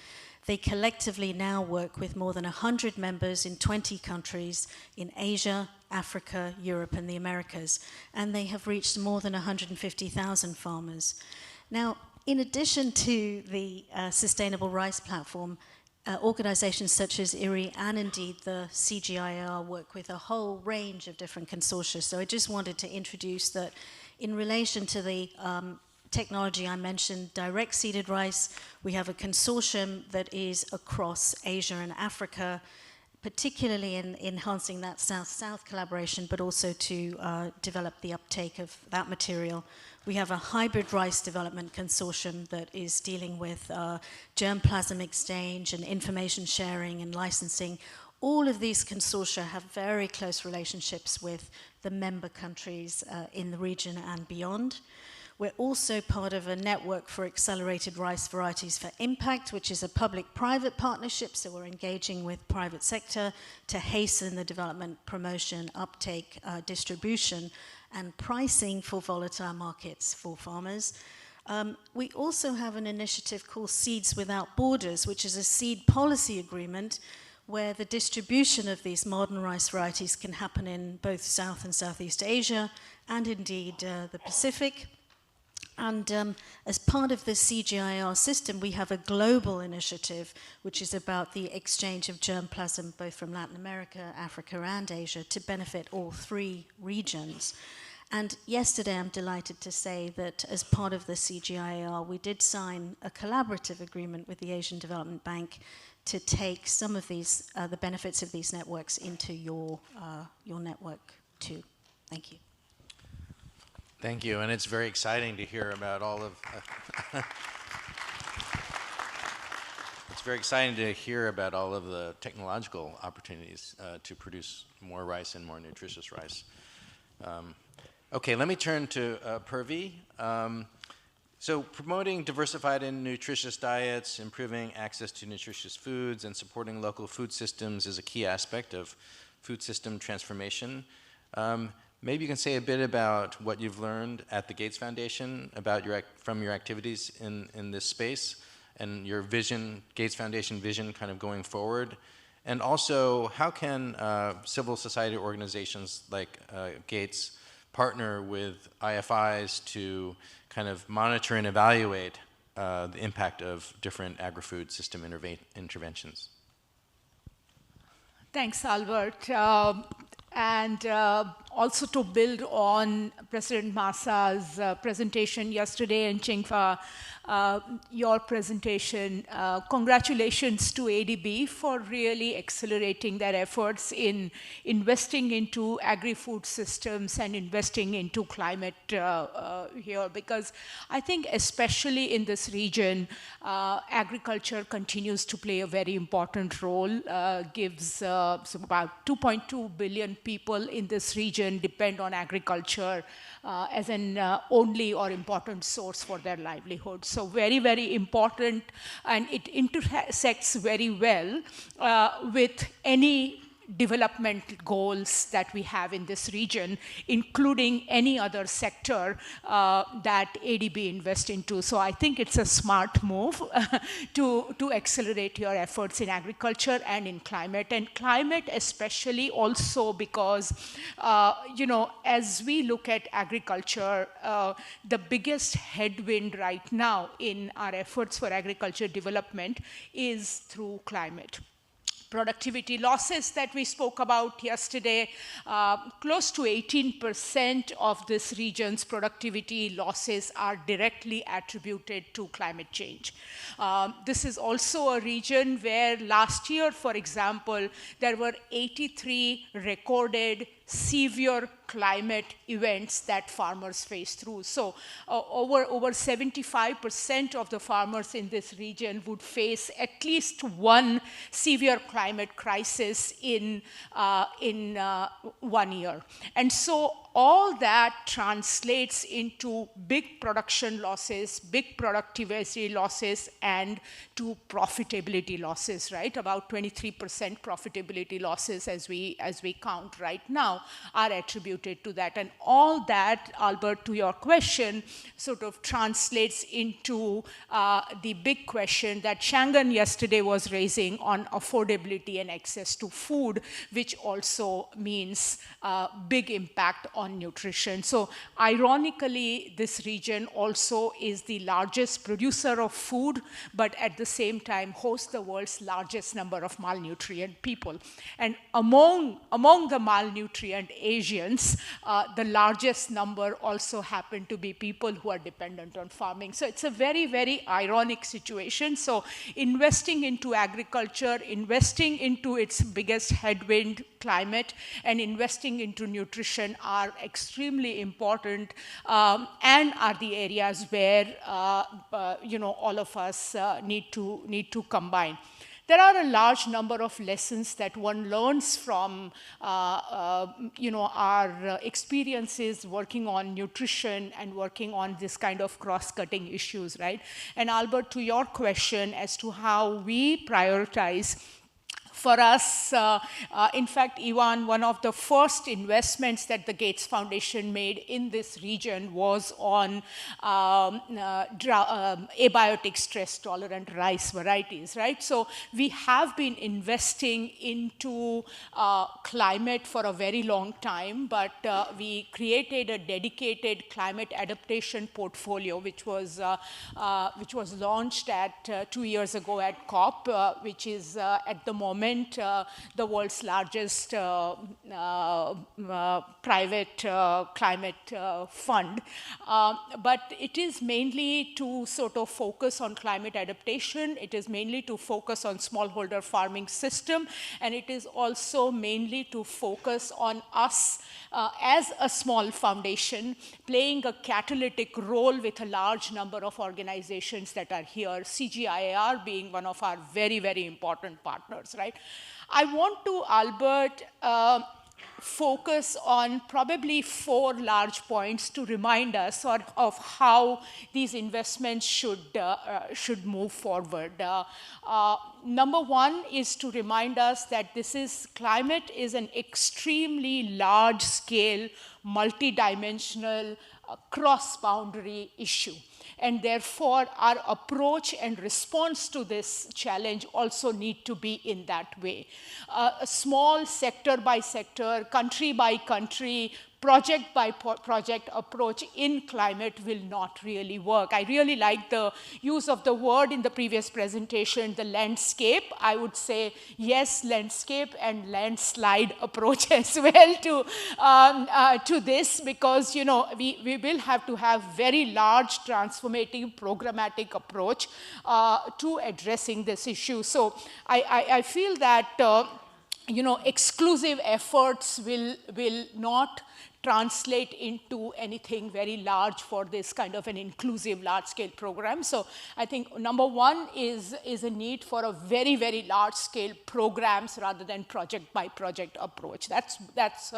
F: They collectively now work with more than 100 members in 20 countries in Asia, Africa, Europe, and the Americas, and they have reached more than 150,000 farmers. Now, in addition to the Sustainable Rice Platform, organizations such as IRI and indeed the sg-afnr work with a whole range of different consortia. So I just wanted to introduce that in relation to the technology I mentioned, direct seeded rice, we have a consortium that is across Asia and Africa, particularly in enhancing that South-South collaboration, but also to develop the uptake of that material. We have a hybrid rice development consortium that is dealing with germplasm exchange and information sharing and licensing. All of these consortia have very close relationships with the member countries in the region and beyond. We're also part of a network for accelerated rice varieties for impact, which is a public-private partnership, so we're engaging with private sector to hasten the development, promotion, uptake, distribution, and pricing for volatile markets for farmers. We also have an initiative called Seeds Without Borders, which is a seed policy agreement where the distribution of these modern rice varieties can happen in both South and Southeast Asia and indeed the Pacific. And as part of the sg-afnr system, we have a global initiative which is about the exchange of germplasm both from Latin America, Africa, and Asia to benefit all 3 regions. And yesterday, I'm delighted to say that as part of the sg-afnr, we did sign a collaborative agreement with the Asian Development Bank to take some of these, the benefits of these networks into your network too. Thank you.
C: Thank you, and it's very exciting to hear about all of. It's very exciting to hear about all of the technological opportunities to produce more rice and more nutritious rice. Okay, let me turn to Purvi. So promoting diversified and nutritious diets, improving access to nutritious foods, and supporting local food systems is a key aspect of food system transformation. Maybe you can say a bit about what you've learned at the Gates Foundation about from your activities in this space and your vision, Gates Foundation vision kind of going forward. And also, how can civil society organizations like Gates partner with IFIs to kind of monitor and evaluate the impact of different agri-food system interventions?
G: Thanks, Albert. And also to build on President Masa's presentation yesterday and Chingfa, your presentation, congratulations to ADB for really accelerating their efforts in investing into agri-food systems and investing into climate here, because I think especially in this region, agriculture continues to play a very important role, gives about 2.2 billion people in this region depend on agriculture as an only or important source for their livelihood. So very, very important, and it intersects very well with any development goals that we have in this region, including any other sector that ADB invests into. So I think it's a smart move to accelerate your efforts in agriculture and in climate. And climate especially also because, as we look at agriculture, the biggest headwind right now in our efforts for agriculture development is through climate. Productivity losses that we spoke about yesterday, close to 18% of this region's productivity losses are directly attributed to climate change. This is also a region where last year, for example, there were 83 recorded severe climate events that farmers face through. So over 75% of the farmers in this region would face at least one severe climate crisis in 1 year. And so all that translates into big production losses, big productivity losses, and to profitability losses, right? About 23% profitability losses as we count right now are attributed to that. And all that, Albert, to your question, sort of translates into the big question that Shangan yesterday was raising on affordability and access to food, which also means big impact on nutrition. So ironically, this region also is the largest producer of food, but at the same time hosts the world's largest number of malnutrient people. And among the malnutrient Asians, the largest number also happen to be people who are dependent on farming. So it's a very, very ironic situation. So investing into agriculture, investing into its biggest headwind, climate, and investing into nutrition are extremely important and are the areas where all of us need to combine. There are a large number of lessons that one learns from our experiences working on nutrition and working on this kind of cross-cutting issues, right? And Albert, to your question as to how we prioritize, for us, in fact, Ivan, one of the first investments that the Gates Foundation made in this region was on abiotic stress-tolerant rice varieties, right? So we have been investing into climate for a very long time, but we created a dedicated climate adaptation portfolio, which was launched 2 years ago at COP, which is at the moment Environment, the world's largest private climate fund. But it is mainly to sort of focus on climate adaptation. It is mainly to focus on smallholder farming system. And it is also mainly to focus on us as a small foundation playing a catalytic role with a large number of organizations that are here, sg-afnr being one of our very, very important partners, right? I want to, Albert, focus on probably 4 large points to remind us of how these investments should move forward. Number 1 is to remind us that climate is an extremely large-scale, multidimensional, cross-boundary issue. And therefore, our approach and response to this challenge also need to be in that way. A small sector by sector, country by country, project by project approach in climate will not really work. I really like the use of the word in the previous presentation, the landscape. I would say, yes, landscape and landslide approach as well to this, because we will have to have very large transformative programmatic approach to addressing this issue. So I feel that exclusive efforts will not translate into anything very large for this kind of an inclusive large-scale program. So I think number 1 is a need for a very, very large-scale programs rather than project-by-project approach. That's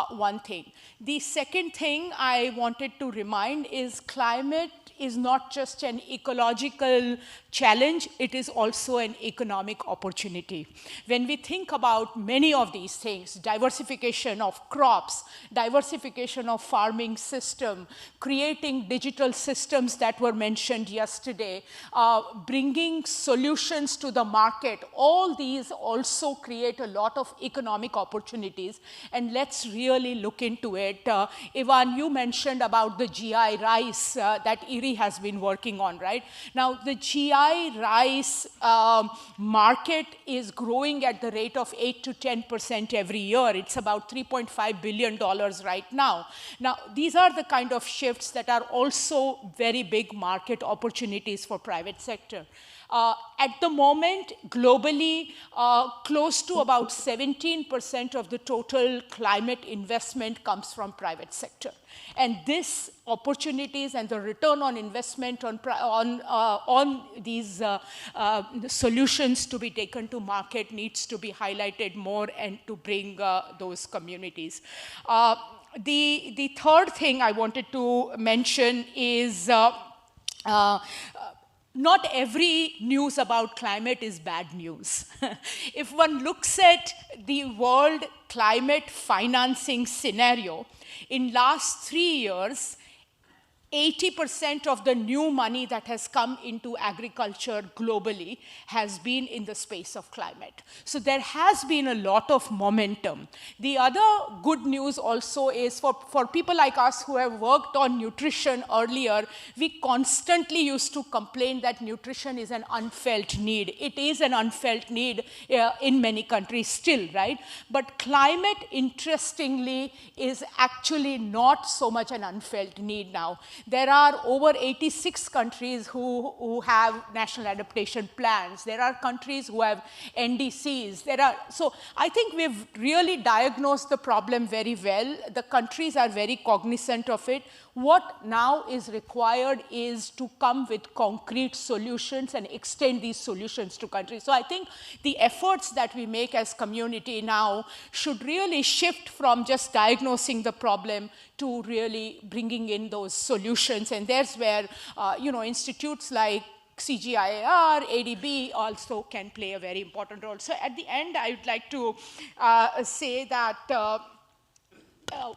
G: one thing. The second thing I wanted to remind is climate is not just an ecological challenge, it is also an economic opportunity. When we think about many of these things, diversification of crops, diversification of farming system, creating digital systems that were mentioned yesterday, bringing solutions to the market, all these also create a lot of economic opportunities, and let's really look into it. Ivan, you mentioned about the GI rice that IRI has been working on, right? Now, the GI rice market is growing at the rate of 8 to 10% every year. It's about $3.5 billion right now. Now, these are the kind of shifts that are also very big market opportunities for private sector. At the moment, globally, close to about 17% of the total climate investment comes from private sector. And this opportunities and the return on investment on these solutions to be taken to market needs to be highlighted more and to bring those communities. The third thing I wanted to mention is not every news about climate is bad news. If one looks at the world climate financing scenario, in last 3 years, 80% of the new money that has come into agriculture globally has been in the space of climate. So there has been a lot of momentum. The other good news also is for people like us who have worked on nutrition earlier, we constantly used to complain that nutrition is an unfelt need. It is an unfelt need in many countries still, right? But climate, interestingly, is actually not so much an unfelt need now. There are over 86 countries who have national adaptation plans. There are countries who have NDCs. So I think we've really diagnosed the problem very well. The countries are very cognizant of it. What now is required is to come with concrete solutions and extend these solutions to countries. So I think the efforts that we make as community now should really shift from just diagnosing the problem to really bringing in those solutions. And there's where, institutes like sg-afnr, ADB also can play a very important role. So at the end, I would like to say that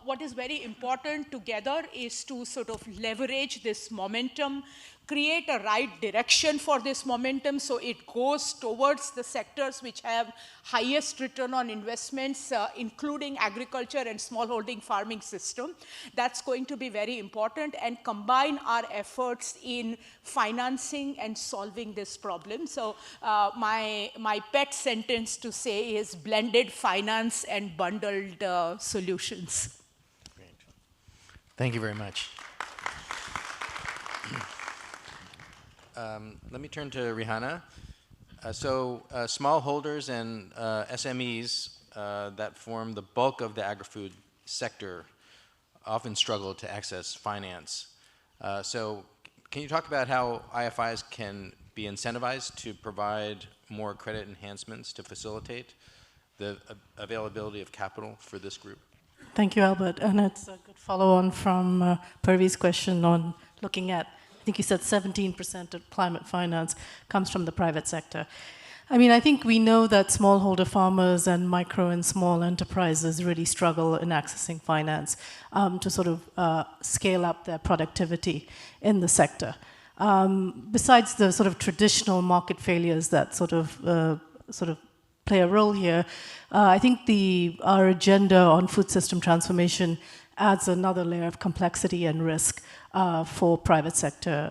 G: what is very important together is to sort of leverage this momentum, create a right direction for this momentum so it goes towards the sectors which have highest return on investments, including agriculture and smallholding farming system. That's going to be very important, and combine our efforts in financing and solving this problem. So my pet sentence to say is blended finance and bundled solutions.
C: Great. Thank you very much. Let me turn to Rihanna. Smallholders and SMEs that form the bulk of the agri-food sector often struggle to access finance. So can you talk about how IFIs can be incentivized to provide more credit enhancements to facilitate the availability of capital for this group?
H: Thank you, Albert. And it's a good follow-on from Purvi's question on looking at, I think you said 17% of climate finance comes from the private sector. I mean, I think we know that smallholder farmers and micro and small enterprises really struggle in accessing finance to sort of scale up their productivity in the sector. Besides the sort of traditional market failures that sort of play a role here, I think our agenda on food system transformation adds another layer of complexity and risk for private sector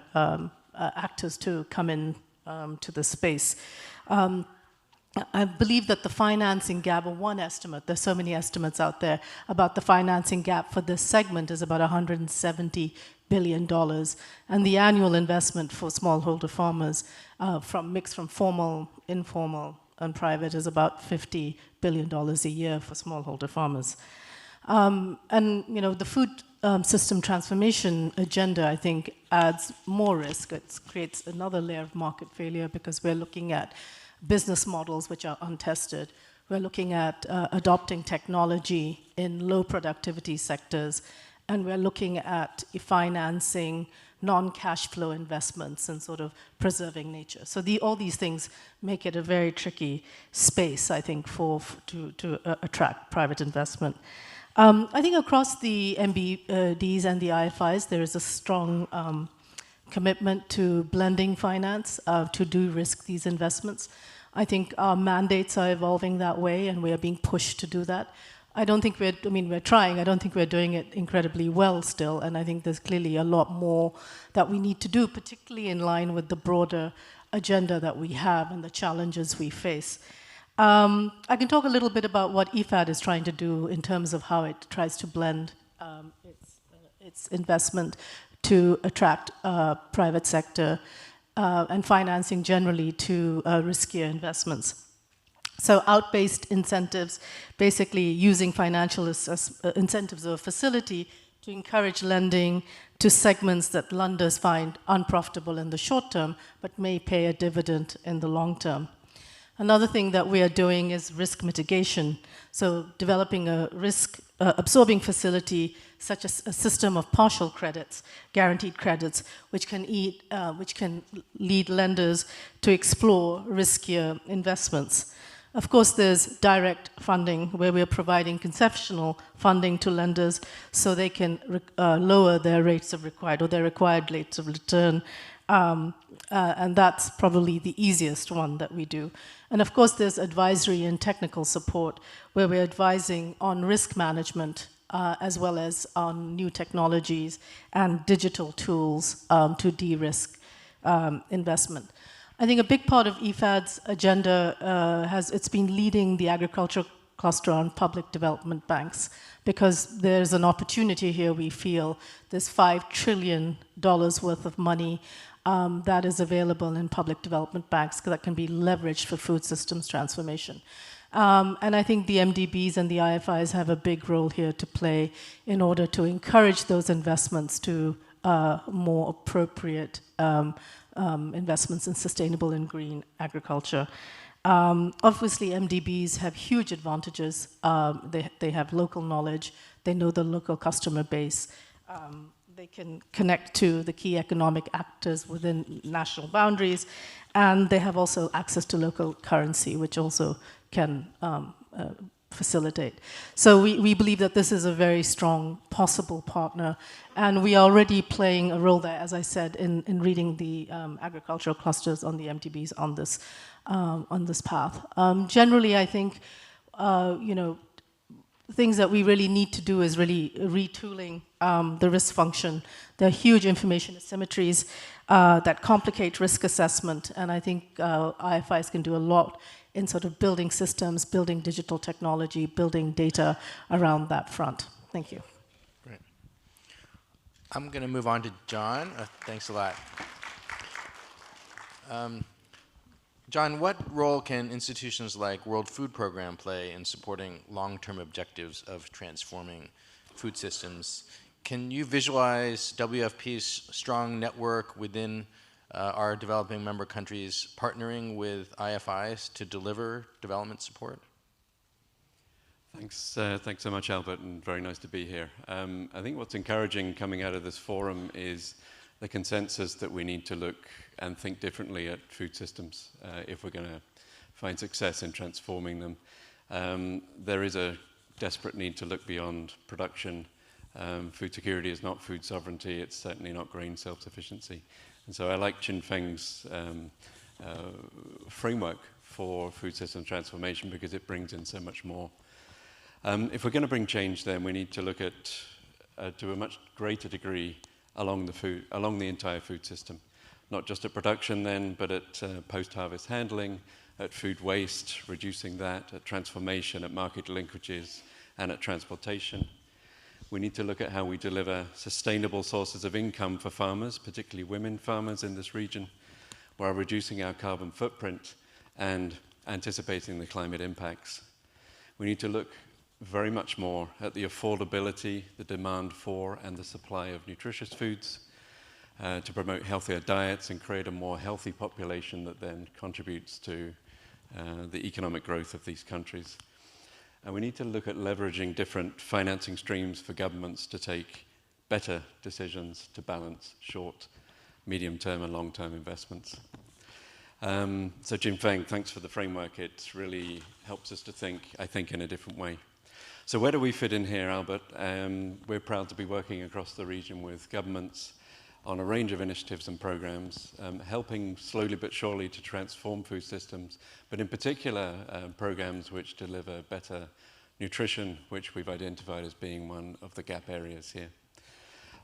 H: actors to come in to the space. I believe that the financing gap, or one estimate, there's so many estimates out there about the financing gap for this segment, is about $170 billion. And the annual investment for smallholder farmers mixed from formal, informal, and private is about $50 billion a year for smallholder farmers. And you know, the food system transformation agenda, I think, adds more risk. It creates another layer of market failure because we're looking at business models which are untested. We're looking at adopting technology in low productivity sectors, and we're looking at financing non-cash flow investments and sort of preserving nature. So all these things make it a very tricky space, I think, to attract private investment. I think across the MBDs and the IFIs, there is a strong commitment to blending finance, to de-risk these investments. I think our mandates are evolving that way, and we are being pushed to do that. I don't think we're trying. I don't think we're doing it incredibly well still, and I think there's clearly a lot more that we need to do, particularly in line with the broader agenda that we have and the challenges we face. I can talk a little bit about what IFAD is trying to do in terms of how it tries to blend its investment to attract private sector and financing generally to riskier investments. So out-based incentives, basically using financial incentives or facility to encourage lending to segments that lenders find unprofitable in the short term, but may pay a dividend in the long term. Another thing that we are doing is risk mitigation. So developing a risk absorbing facility, such as a system of partial credits, guaranteed credits, which can lead lenders to explore riskier investments. Of course, there's direct funding, where we're providing concessional funding to lenders so they can lower their rates of required, or their required rates of return. And that's probably the easiest one that we do. And of course, there's advisory and technical support, where we're advising on risk management, as well as on new technologies and digital tools to de-risk investment. I think a big part of IFAD's agenda it's been leading the agricultural cluster on public development banks, because there's an opportunity here. We feel there's $5 trillion worth of money that is available in public development banks that can be leveraged for food systems transformation. And I think the MDBs and the IFIs have a big role here to play in order to encourage those investments to more appropriate investments in sustainable and green agriculture. Obviously, MDBs have huge advantages. They have local knowledge. They know the local customer base. They can connect to the key economic actors within national boundaries. And they have also access to local currency, which also can facilitate. So we believe that this is a very strong possible partner, and we are already playing a role there, as I said, in reading the agricultural clusters on the MTBs on this path. Generally, I think, things that we really need to do is really retooling the risk function. There are huge information asymmetries that complicate risk assessment, and I think IFIs can do a lot in sort of building systems, building digital technology, building data around that front. Thank you.
C: Great. I'm going to move on to John. Thanks a lot. John, what role can institutions like World Food Program play in supporting long-term objectives of transforming food systems? Can you visualize WFP's strong network within our developing member countries partnering with IFIs to deliver development support?
I: Thanks, thanks so much, Albert, and very nice to be here. I think what's encouraging coming out of this forum is the consensus that we need to look and think differently at food systems if we're going to find success in transforming them. There is a desperate need to look beyond production. Food security is not food sovereignty, it's certainly not grain self-sufficiency. And so I like Jin Feng's framework for food system transformation because it brings in so much more. If we're going to bring change, then we need to look at, to a much greater degree, along the entire food system. Not just at production then, but at post-harvest handling, at food waste, reducing that, at transformation, at market linkages, and at transportation. We need to look at how we deliver sustainable sources of income for farmers, particularly women farmers in this region, while reducing our carbon footprint and anticipating the climate impacts. We need to look very much more at the affordability, the demand for, and the supply of nutritious foods to promote healthier diets and create a more healthy population that then contributes to the economic growth of these countries. And we need to look at leveraging different financing streams for governments to take better decisions to balance short, medium-term and long-term investments. So Jin Feng, thanks for the framework. It really helps us to think, I think, in a different way. So where do we fit in here, Albert? We're proud to be working across the region with governments on a range of initiatives and programs, helping slowly but surely to transform food systems, but in particular programs which deliver better nutrition, which we've identified as being one of the gap areas here.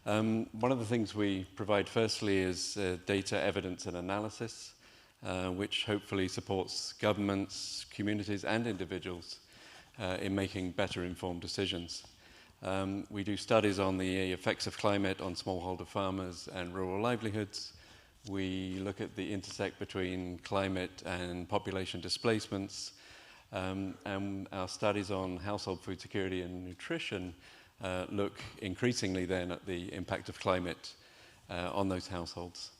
I: One of the things we provide firstly is data, evidence and analysis, which hopefully supports governments, communities and individuals in making better informed decisions. We do studies on the effects of climate on smallholder farmers and rural livelihoods. We look at the intersect between climate and population displacements. And our studies on household food security and nutrition look increasingly then at the impact of climate on those households.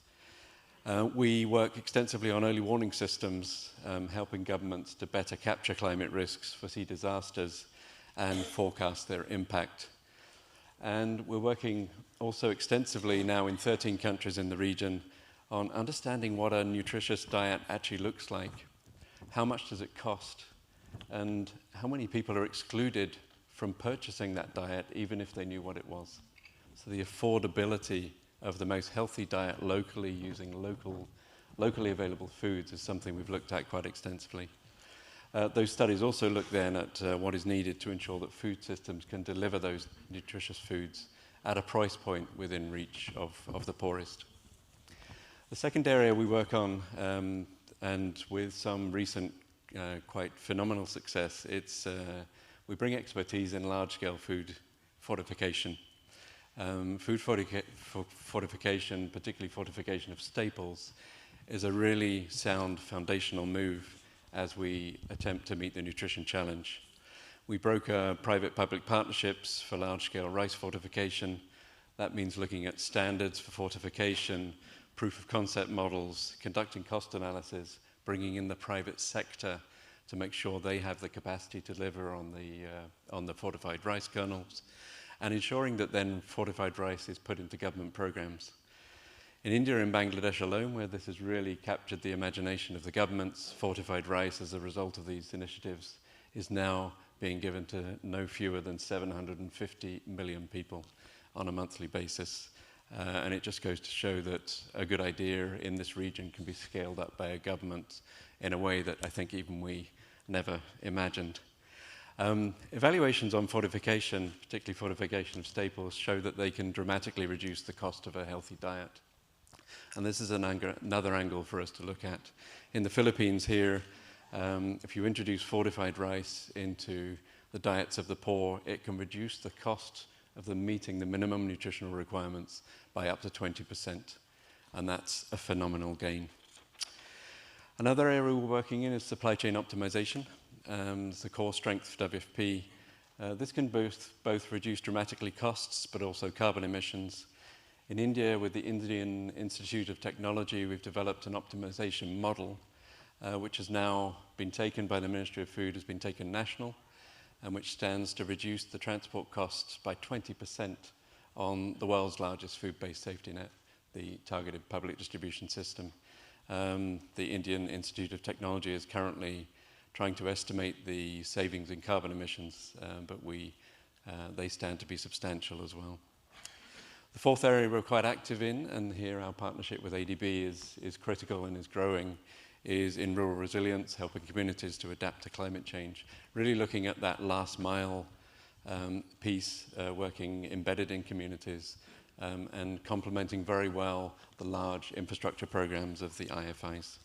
I: We work extensively on early warning systems, helping governments to better capture climate risks, foresee disasters, and forecast their impact. And we're working also extensively now in 13 countries in the region on understanding what a nutritious diet actually looks like. How much does it cost? And how many people are excluded from purchasing that diet, even if they knew what it was? So the affordability of the most healthy diet locally using locally available foods is something we've looked at quite extensively. Those studies also look then at what is needed to ensure that food systems can deliver those nutritious foods at a price point within reach of the poorest. The second area we work on, and with some recent quite phenomenal success, it's we bring expertise in large-scale food fortification. Food fortification, particularly fortification of staples, is a really sound foundational move as we attempt to meet the nutrition challenge. We broker private-public partnerships for large-scale rice fortification. That means looking at standards for fortification, proof-of-concept models, conducting cost analysis, bringing in the private sector to make sure they have the capacity to deliver on the fortified rice kernels, and ensuring that then fortified rice is put into government programs. In India and Bangladesh alone, where this has really captured the imagination of the governments, fortified rice as a result of these initiatives is now being given to no fewer than 750 million people on a monthly basis. And it just goes to show that a good idea in this region can be scaled up by a government in a way that I think even we never imagined. Evaluations on fortification, particularly fortification of staples, show that they can dramatically reduce the cost of a healthy diet. And this is another angle for us to look at. In the Philippines here, if you introduce fortified rice into the diets of the poor, it can reduce the cost of them meeting the minimum nutritional requirements by up to 20%. And that's a phenomenal gain. Another area we're working in is supply chain optimization. It's the core strength of WFP. This can both reduce dramatically costs, but also carbon emissions. In India, with the Indian Institute of Technology, we've developed an optimization model, which has now been taken by the Ministry of Food, has been taken national, and which stands to reduce the transport costs by 20% on the world's largest food-based safety net, the targeted public distribution system. The Indian Institute of Technology is currently trying to estimate the savings in carbon emissions, but they stand to be substantial as well. The fourth area we're quite active in, and here our partnership with ADB is critical and is growing, is in rural resilience, helping communities to adapt to climate change. Really looking at that last mile piece, working embedded in communities, and complementing very well the large infrastructure programs of the IFIs.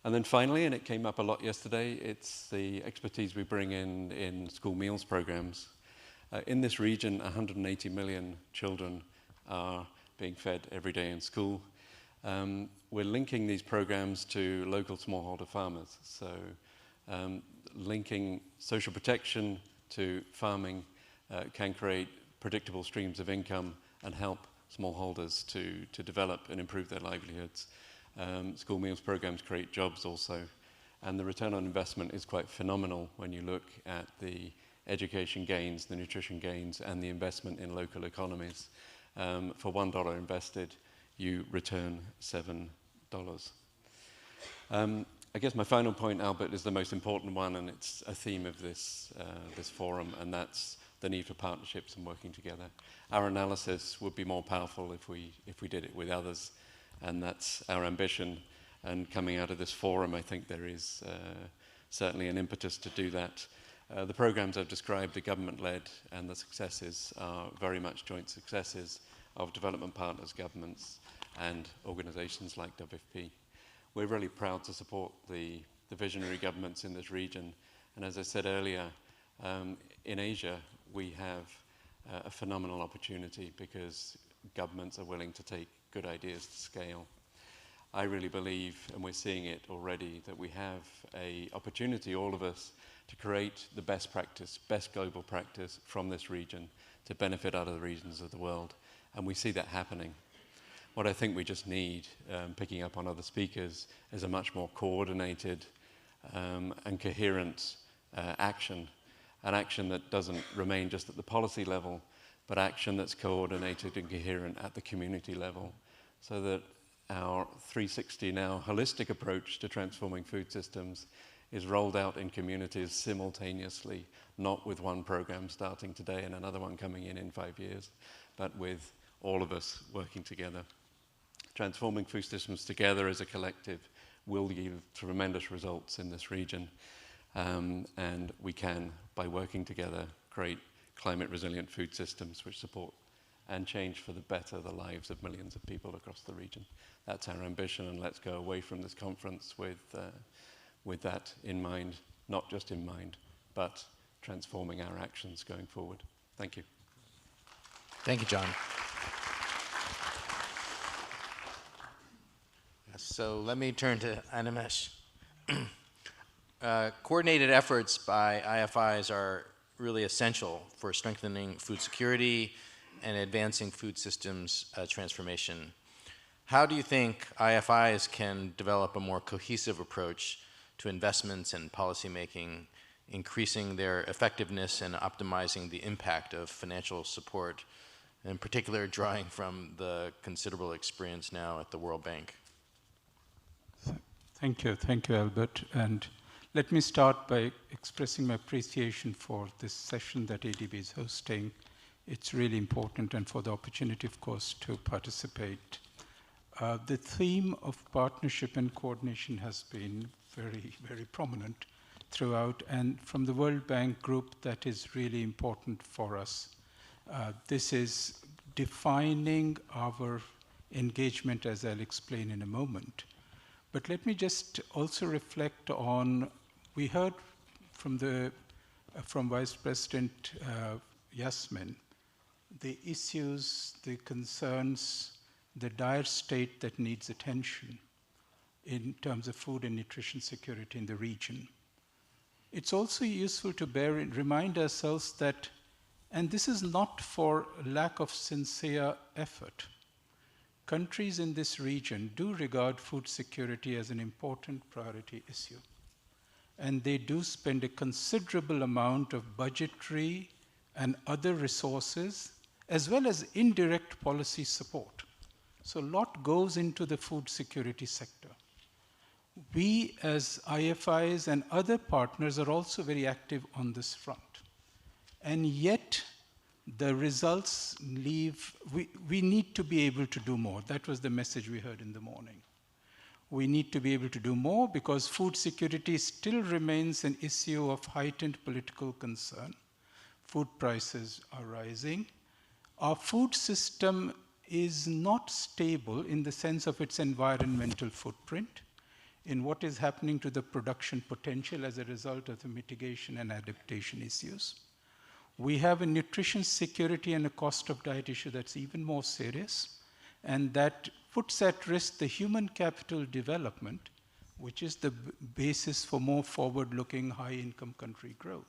I: And then finally, and it came up a lot yesterday, it's the expertise we bring in school meals programs. In this region, 180 million children are being fed every day in school. We're linking these programs to local smallholder farmers. So linking social protection to farming can create predictable streams of income and help smallholders to develop and improve their livelihoods. School meals programs create jobs also. And the return on investment is quite phenomenal when you look at the education gains, the nutrition gains, and the investment in local economies. For $1 invested, you return $7. I guess my final point, Albert, is the most important one, and it's a theme of this forum, and that's the need for partnerships and working together. Our analysis would be more powerful if we did it with others, and that's our ambition. And coming out of this forum, I think there is certainly an impetus to do that. The programs I've described are government-led, and the successes are very much joint successes of development partners, governments, and organizations like WFP. We're really proud to support the visionary governments in this region. And as I said earlier, in Asia, we have a phenomenal opportunity because governments are willing to take good ideas to scale. I really believe, and we're seeing it already, that we have an opportunity, all of us, to create the best practice, best global practice from this region to benefit other regions of the world. And we see that happening. What I think we just need, picking up on other speakers, is a much more coordinated and coherent action. An action that doesn't remain just at the policy level, but action that's coordinated and coherent at the community level, so that our 360 now holistic approach to transforming food systems is rolled out in communities simultaneously, not with one program starting today and another one coming in 5 years, but with all of us working together. Transforming food systems together as a collective will yield tremendous results in this region, and we can, by working together, create climate resilient food systems which support and change for the better the lives of millions of people across the region. That's our ambition, and let's go away from this conference with that in mind, not just in mind, but transforming our actions going forward. Thank you.
J: Thank you, John. So let me turn to Animesh. Coordinated efforts by IFIs are really essential for strengthening food security and advancing food systems transformation. How do you think IFIs can develop a more cohesive approach to investments and policymaking, increasing their effectiveness and optimizing the impact of financial support, in particular drawing from the considerable experience now at the World Bank?
K: Thank you, Albert. And Let me start by expressing my appreciation for this session that ADB is hosting. It's really important, and for the opportunity, of course, to participate. The theme of partnership and coordination has been very, very prominent throughout, and from the World Bank Group, that is really important for us. This is defining our engagement, as I'll explain in a moment. But let me just also reflect on, we heard from Vice President Yasmin, the issues, the concerns, the dire state that needs attention in terms of food and nutrition security in the region. It's also useful to remind ourselves that, and this is not for lack of sincere effort, countries in this region do regard food security as an important priority issue. And they do spend a considerable amount of budgetary and other resources, as well as indirect policy support. So a lot goes into the food security sector. We as IFIs and other partners are also very active on this front. And yet, the results leave, we need to be able to do more. That was the message we heard in the morning. We need to be able to do more because food security still remains an issue of heightened political concern. Food prices are rising. Our food system is not stable in the sense of its environmental footprint, in what is happening to the production potential as a result of the mitigation and adaptation issues. We have a nutrition security and a cost of diet issue that's even more serious, and that puts at risk the human capital development, which is the basis for more forward-looking high-income country growth.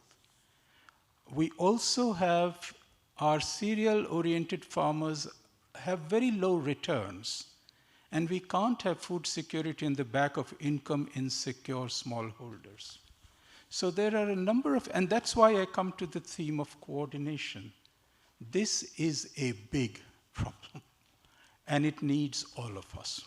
K: We also have our cereal-oriented farmers have very low returns, and we can't have food security in the back of income-insecure smallholders. So there are a number of, and that's why I come to the theme of coordination. This is a big problem, and it needs all of us.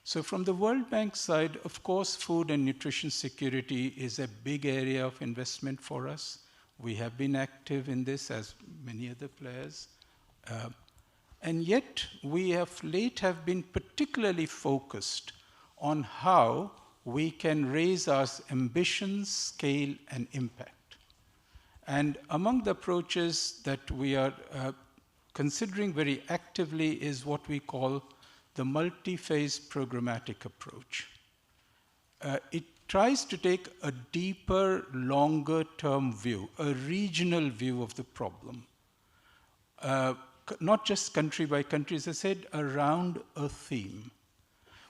K: So from the World Bank side, of course, food and nutrition security is a big area of investment for us. We have been active in this as many other players. And yet, we of late have been particularly focused on how we can raise our ambitions, scale, and impact. And among the approaches that we are considering very actively is what we call the multi-phase programmatic approach. It tries to take a deeper, longer-term view, a regional view of the problem. Not just country by country, as I said, around a theme.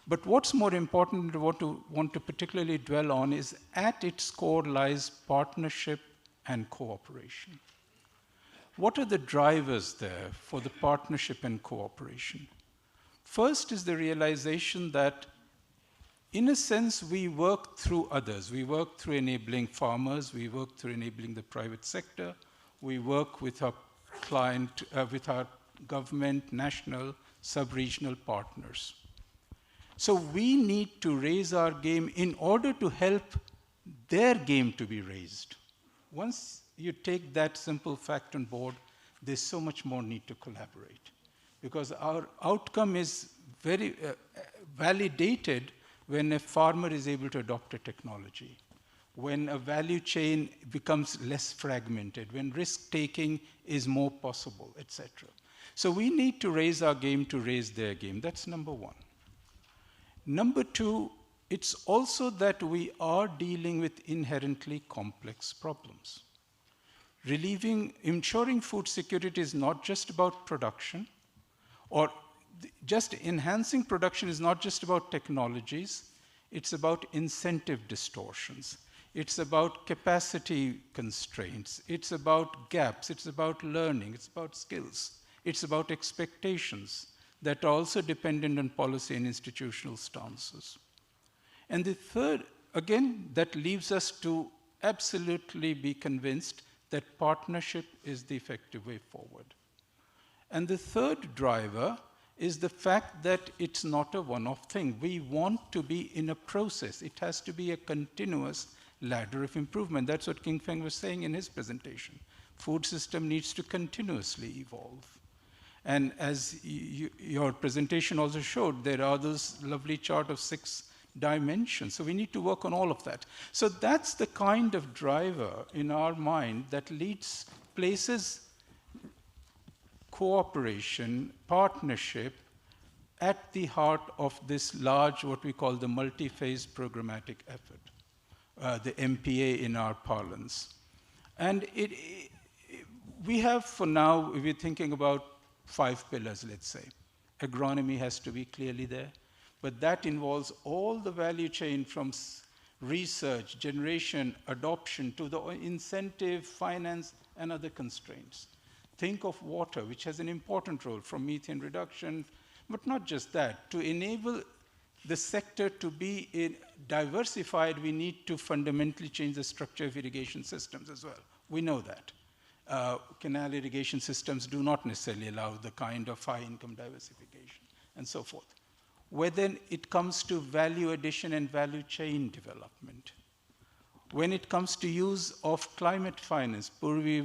K: But what's more important, what I want to particularly dwell on, is at its core lies partnership and cooperation. What are the drivers there for the partnership and cooperation? First is the realization that, in a sense, we work through others. We work through enabling farmers, we work through enabling the private sector, we work with our client, with our government, national, sub-regional partners. So we need to raise our game in order to help their game to be raised. Once you take that simple fact on board, there's so much more need to collaborate. Because our outcome is very validated when a farmer is able to adopt a technology, when a value chain becomes less fragmented, when risk-taking is more possible, etc. So we need to raise our game to raise their game. That's number one. Number two, it's also that we are dealing with inherently complex problems. Ensuring food security is not just about production, or just enhancing production is not just about technologies, it's about incentive distortions. It's about capacity constraints. It's about gaps. It's about learning. It's about skills. It's about expectations that are also dependent on policy and institutional stances. And the third, again, that leaves us to absolutely be convinced that partnership is the effective way forward. And the third driver is the fact that it's not a one-off thing. We want to be in a process. It has to be a continuous ladder of improvement. That's what King Feng was saying in his presentation. Food system needs to continuously evolve. And as your presentation also showed, there are those lovely chart of 6 dimensions. So we need to work on all of that. So that's the kind of driver in our mind that places cooperation, partnership at the heart of this large, what we call the multi-phase programmatic effort, the MPA in our parlance. And we have, for now, if we're thinking about 5 pillars, let's say. Agronomy has to be clearly there, but that involves all the value chain from research, generation, adoption, to the incentive, finance, and other constraints. Think of water, which has an important role, from methane reduction, but not just that. To enable the sector to be diversified, we need to fundamentally change the structure of irrigation systems as well. We know that. Canal irrigation systems do not necessarily allow the kind of high-income diversification, and so forth. Whether it comes to value addition and value chain development, when it comes to use of climate finance, Purvi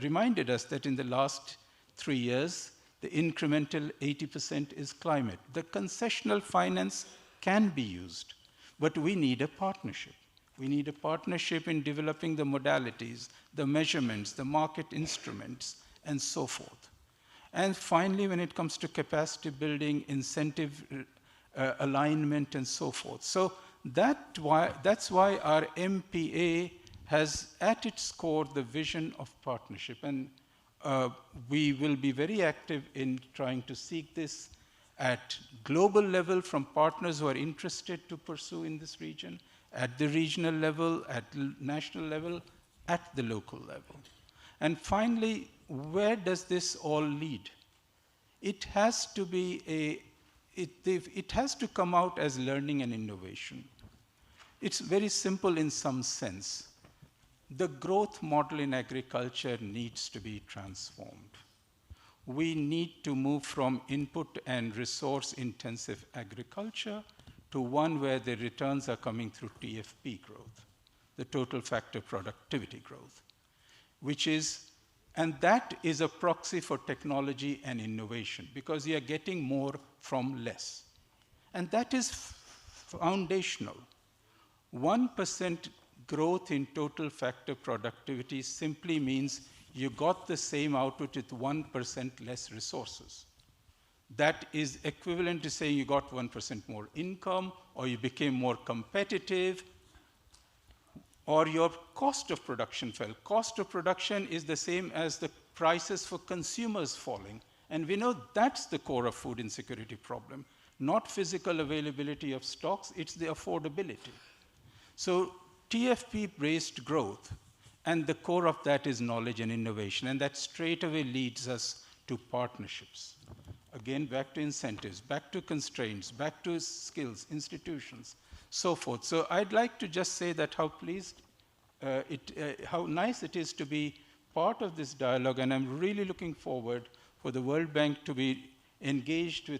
K: reminded us that in the last 3 years, the incremental 80% is climate. The concessional finance can be used, but we need a partnership. We need a partnership in developing the modalities, the measurements, the market instruments, and so forth. And finally, when it comes to capacity building, incentive alignment, and so forth. So that's why our MPA has at its core the vision of partnership. And we will be very active in trying to seek this at global level from partners who are interested to pursue in this region, at the regional level, at national level, at the local level. And finally, where does this all lead? It has to be it has to come out as learning and innovation. It's very simple in some sense. The growth model in agriculture needs to be transformed. We need to move from input and resource intensive agriculture to one where the returns are coming through TFP growth, the total factor productivity growth, and that is a proxy for technology and innovation, because you are getting more from less. And that is foundational. 1% growth in total factor productivity simply means you got the same output with 1% less resources. That is equivalent to saying you got 1% more income, or you became more competitive, or your cost of production fell. Cost of production is the same as the prices for consumers falling. And we know that's the core of food insecurity problem. Not physical availability of stocks, it's the affordability. So TFP-based growth, and the core of that is knowledge and innovation, and that straight away leads us to partnerships. Again, back to incentives, back to constraints, back to skills, institutions, so forth. So I'd like to just say that how nice it is to be part of this dialogue, and I'm really looking forward for the World Bank to be engaged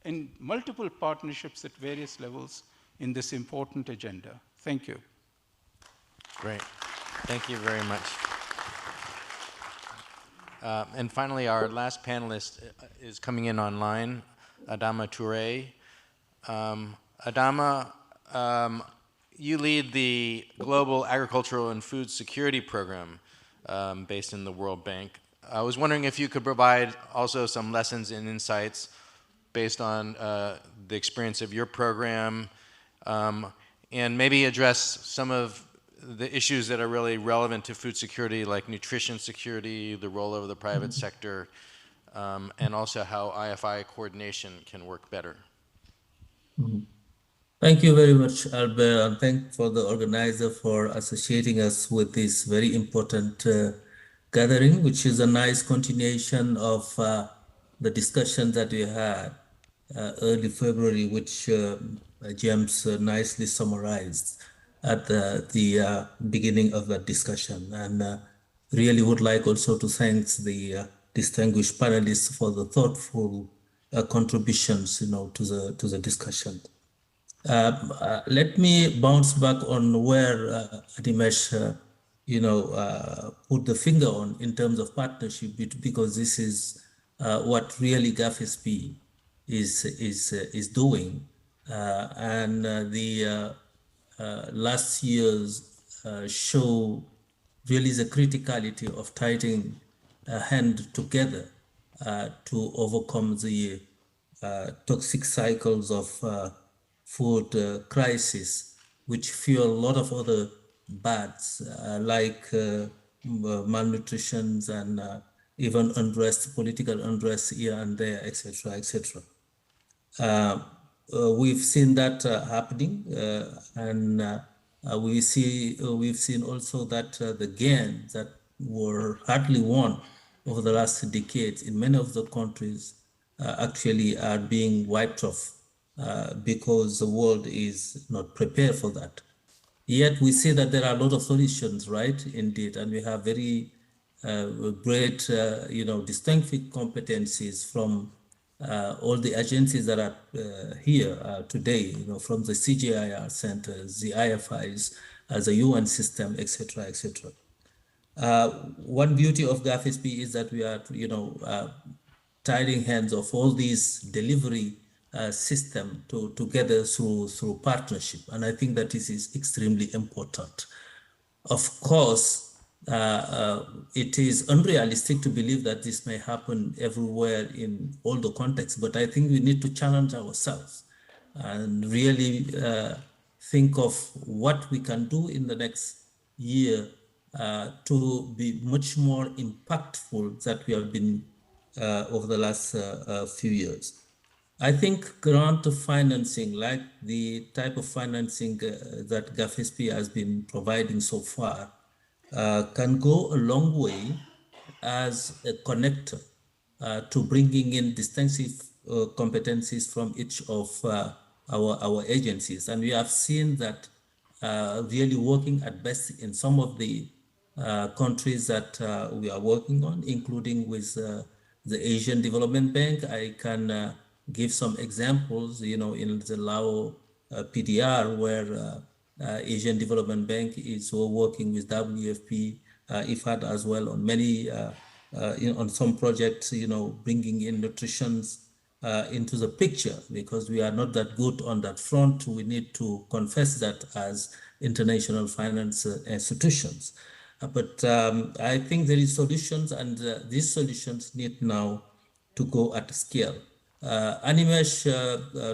K: in multiple partnerships at various levels in this important agenda. Thank you.
J: Great. Thank you very much. And finally, our last panelist is coming in online, Adama Touré. Adama, you lead the Global Agricultural and Food Security Program based in the World Bank. I was wondering if you could provide also some lessons and insights based on the experience of your program, and maybe address some of the issues that are really relevant to food security, like nutrition security, the role of the private sector, and also how IFI coordination can work better.
L: Thank you very much, Albert, and thank for the organizer for associating us with this very important gathering, which is a nice continuation of the discussion that we had early February, which James nicely summarized at the beginning of that discussion. And really would like also to thank the distinguished panelists for the thoughtful contributions, to the discussion. Let me bounce back on where Adimesh, put the finger on in terms of partnership, because this is what really GAFSP is doing, and the last year's show really the criticality of tying a hand together to overcome the toxic cycles of food crisis, which fuel a lot of other bads like malnutrition and even unrest, political unrest here and there, etc., etc. We've seen that happening, and we've seen also that the gains that were hardly won over the last decades in many of the countries actually are being wiped off because the world is not prepared for that. Yet we see that there are a lot of solutions, right? Indeed, and we have very great, distinctive competencies from all the agencies that are here today, from the CGIAR centers, the IFIs, the UN system, etc., etc. One beauty of GAFSP is that we are, tying hands of all these delivery system together through partnership, and I think that this is extremely important. Of course, it is unrealistic to believe that this may happen everywhere in all the contexts, but I think we need to challenge ourselves and really think of what we can do in the next year to be much more impactful than we have been over the last few years. I think grant financing, like the type of financing that GAFSP has been providing so far, can go a long way as a connector to bringing in distinctive competencies from each of our agencies. And we have seen that really working at best in some of the countries that we are working on, including with the Asian Development Bank. I can give some examples, in the Lao PDR, where Asian Development Bank is working with WFP, IFAD as well on many, on some projects, bringing in nutrition into the picture, because we are not that good on that front. We need to confess that as international finance institutions. But I think there is solutions, and these solutions need now to go at scale. Animesh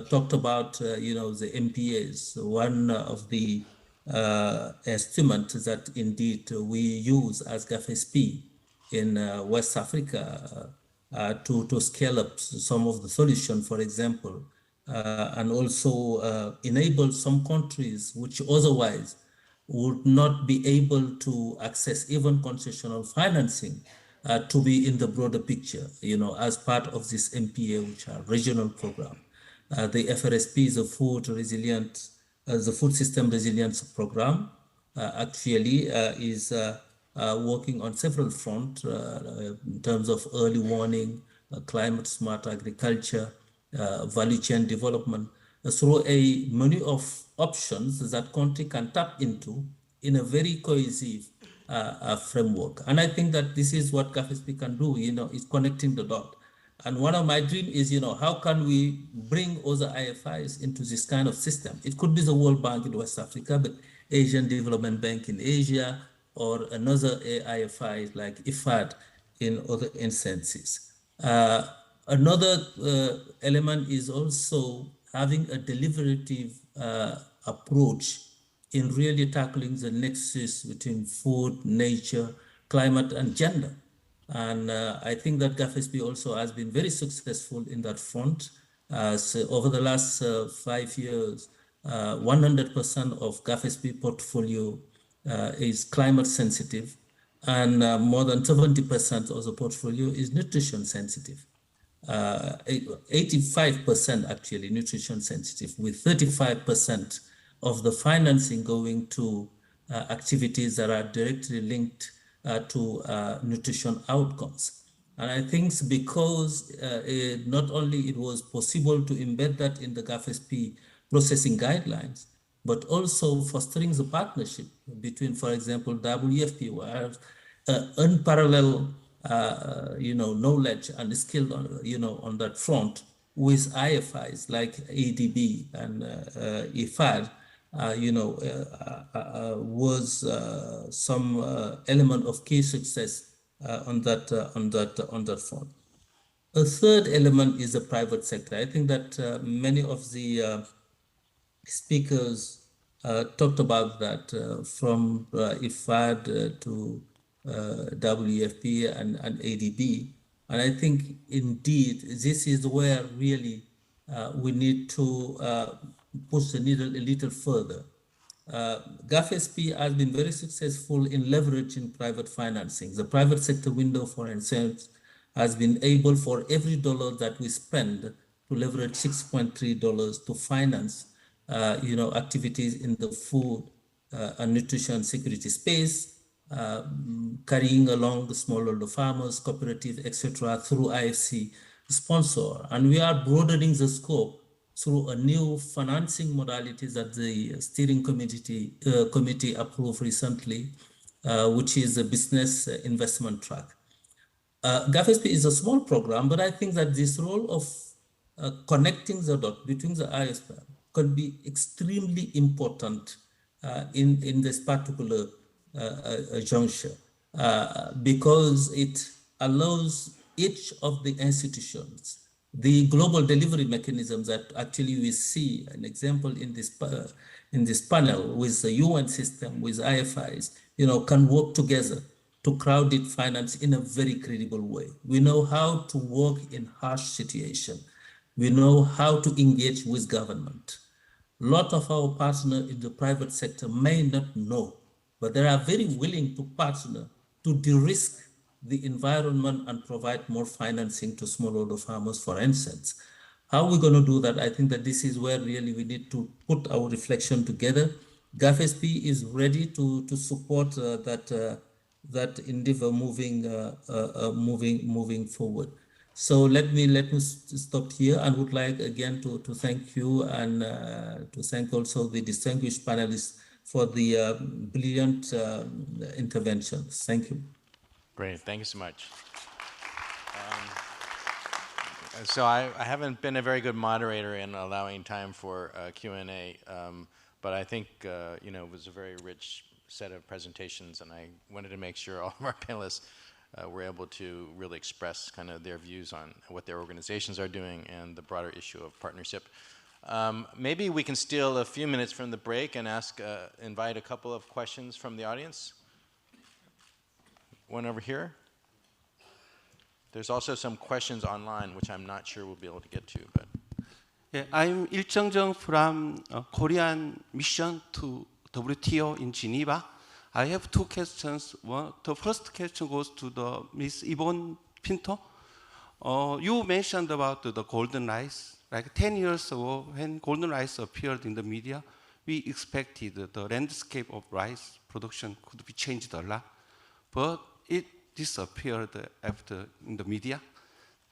L: talked about, the MPAs, one of the estimates that indeed we use as GAFSP in West Africa to scale up some of the solutions, for example, and also enable some countries which otherwise would not be able to access even concessional financing to be in the broader picture, as part of this MPA, which are regional program. The FRSP is a the Food System Resilience Program, actually is working on several fronts in terms of early warning, climate smart agriculture, value chain development, through a menu of options that country can tap into in a very cohesive framework. And I think that this is what GAFSP can do, is connecting the dot. And one of my dreams is, how can we bring other IFIs into this kind of system? It could be the World Bank in West Africa, but Asian Development Bank in Asia, or another IFI like IFAD in other instances. Another element is also having a deliberative approach in really tackling the nexus between food, nature, climate, and gender. And I think that GAFSP also has been very successful in that front. So over the last 5 years, 100% of GAFSP portfolio is climate sensitive, and more than 70% of the portfolio is nutrition sensitive. 85% actually nutrition sensitive, with 35% of the financing going to activities that are directly linked to nutrition outcomes. And I think because not only it was possible to embed that in the GAFSP processing guidelines, but also fostering the partnership between, for example, WFP, where unparalleled, knowledge and skill, on that front, with IFIs like ADB and IFI, was some element of key success on that front. A third element is the private sector. I think that many of the speakers talked about that, from IFAD to WFP and ADB. And I think indeed this is where really we need to push the needle a little further. GAFSP has been very successful in leveraging private financing. The private sector window, for instance, has been able, for every dollar that we spend, to leverage $6.3 to finance activities in the food and nutrition security space, carrying along the smallholder farmers, cooperative, etc., through IFC sponsor. And we are broadening the scope through a new financing modality that the steering committee approved recently, which is a business investment track. GAFSP is a small program, but I think that this role of connecting the dot between the ISP could be extremely important in this particular juncture, because it allows each of the institutions, the global delivery mechanisms that actually we see an example in this panel with the UN system, with IFIs, can work together to crowded finance in a very credible way. We know how to work in harsh situations. We know how to engage with government. A lot of our partners in the private sector may not know, but they are very willing to partner to de-risk the environment and provide more financing to smallholder farmers, for instance. How are we going to do that? I think that this is where really we need to put our reflection together. GAFSP is ready to support that endeavor moving forward. So let me stop here, and would like again to thank you, and to thank also the distinguished panelists for the brilliant interventions. Thank you.
J: Great, thank you so much. So I haven't been a very good moderator in allowing time for Q&A, but I think it was a very rich set of presentations, and I wanted to make sure all of our panelists were able to really express kind of their views on what their organizations are doing and the broader issue of partnership. Maybe we can steal a few minutes from the break and invite a couple of questions from the audience. One over here. There's also some questions online, which I'm not sure we'll be able to get to. But
M: yeah, I'm Il Jung from Korean mission to WTO in Geneva. I have two questions. The first question goes to Ms. Yvonne Pinto. You mentioned about the golden rice. Like 10 years ago, when golden rice appeared in the media, we expected the landscape of rice production could be changed a lot. But it disappeared after in the media.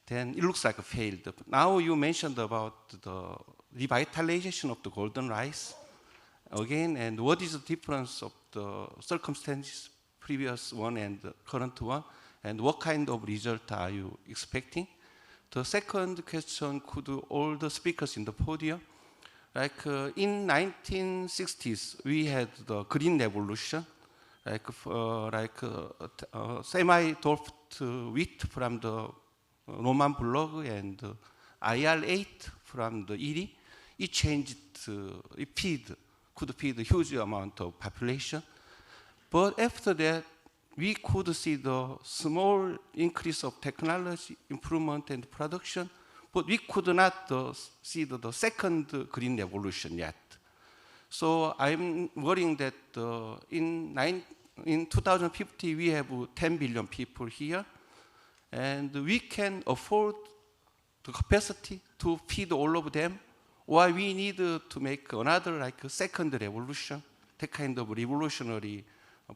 M: Then it looks like it failed. Now you mentioned about the revitalization of the golden rice again, and what is the difference of the circumstances, previous one and the current one, and what kind of result are you expecting? The second question, could all the speakers in the podium, like in 1960s, we had the Green Revolution, semi-dwarfed wheat from the Roman Blog and IR8 from the ERI. It changed, could feed a huge amount of population. But after that, we could see the small increase of technology, improvement and production, but we could not see the second Green Revolution yet. So I'm worrying that in 2050, we have 10 billion people here, and we can afford the capacity to feed all of them, or we need to make another like a second revolution, that kind of revolutionary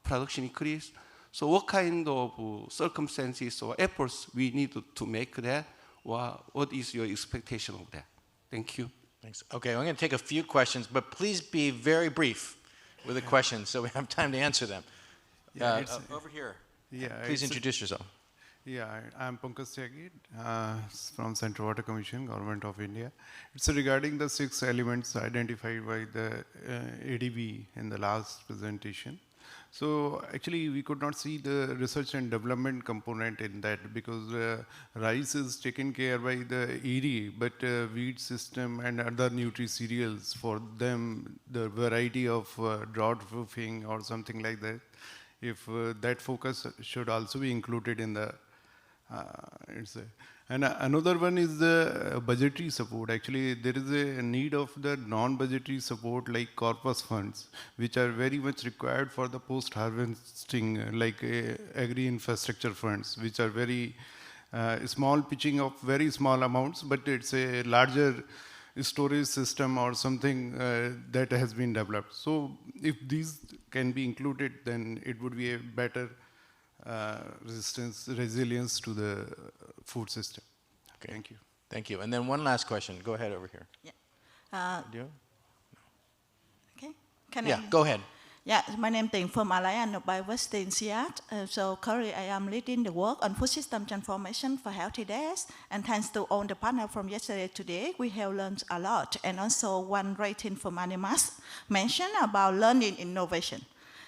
M: production increase. So what kind of circumstances or efforts we need to make that, or what is your expectation of that? Thank you.
J: Thanks. Okay, I'm going to take a few questions, but please be very brief with the questions so we have time to answer them. Over here.
N: Yeah,
J: please introduce yourself.
N: Yeah, I'm Pankaj Tyagi from Central Water Commission, Government of India. It's regarding the 6 elements identified by the ADB in the last presentation. So actually, we could not see the research and development component in that because rice is taken care by the ED, but wheat system and other nutri-cereals, for them, the variety of drought-proofing or something like that, if that focus should also be included in the and another one is the budgetary support. Actually, there is a need of the non-budgetary support like corpus funds, which are very much required for the post-harvesting, like agri-infrastructure funds, which are very small pitching of very small amounts, but it's a larger storage system or something that has been developed. So if these can be included, then it would be a better resilience to the food system.
J: Okay.
N: Thank you.
J: Thank you. And then one last question. Go ahead over here.
O: Yeah.
J: Do you?
O: Okay. Can
J: Yeah,
O: I?
J: go ahead.
O: Yeah, my name is from Alliance of Biodiversity in Seattle. So currently I am leading the work on food system transformation for healthy days. And thanks to all the panel from yesterday to today, we have learned a lot. And also one rating from Animas mentioned about learning innovation.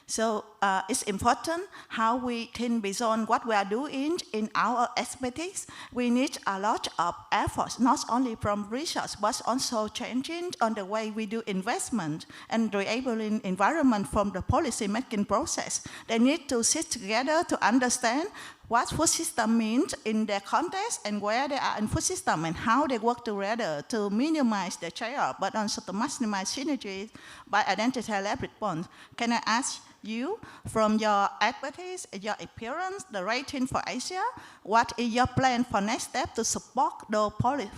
O: So it's important how we think beyond what we are doing in our expertise. We need a lot of efforts, not only from research, but also changing on the way we do investment and enabling environment from the policy making process. They need to sit together to understand what food system means in their context and where they are in food system and how they work together to minimize the trade-off, but also to maximize synergies by identifying leverage points. Can I ask you, from your expertise, your experience, the rating for Asia, what is your plan for next step to support the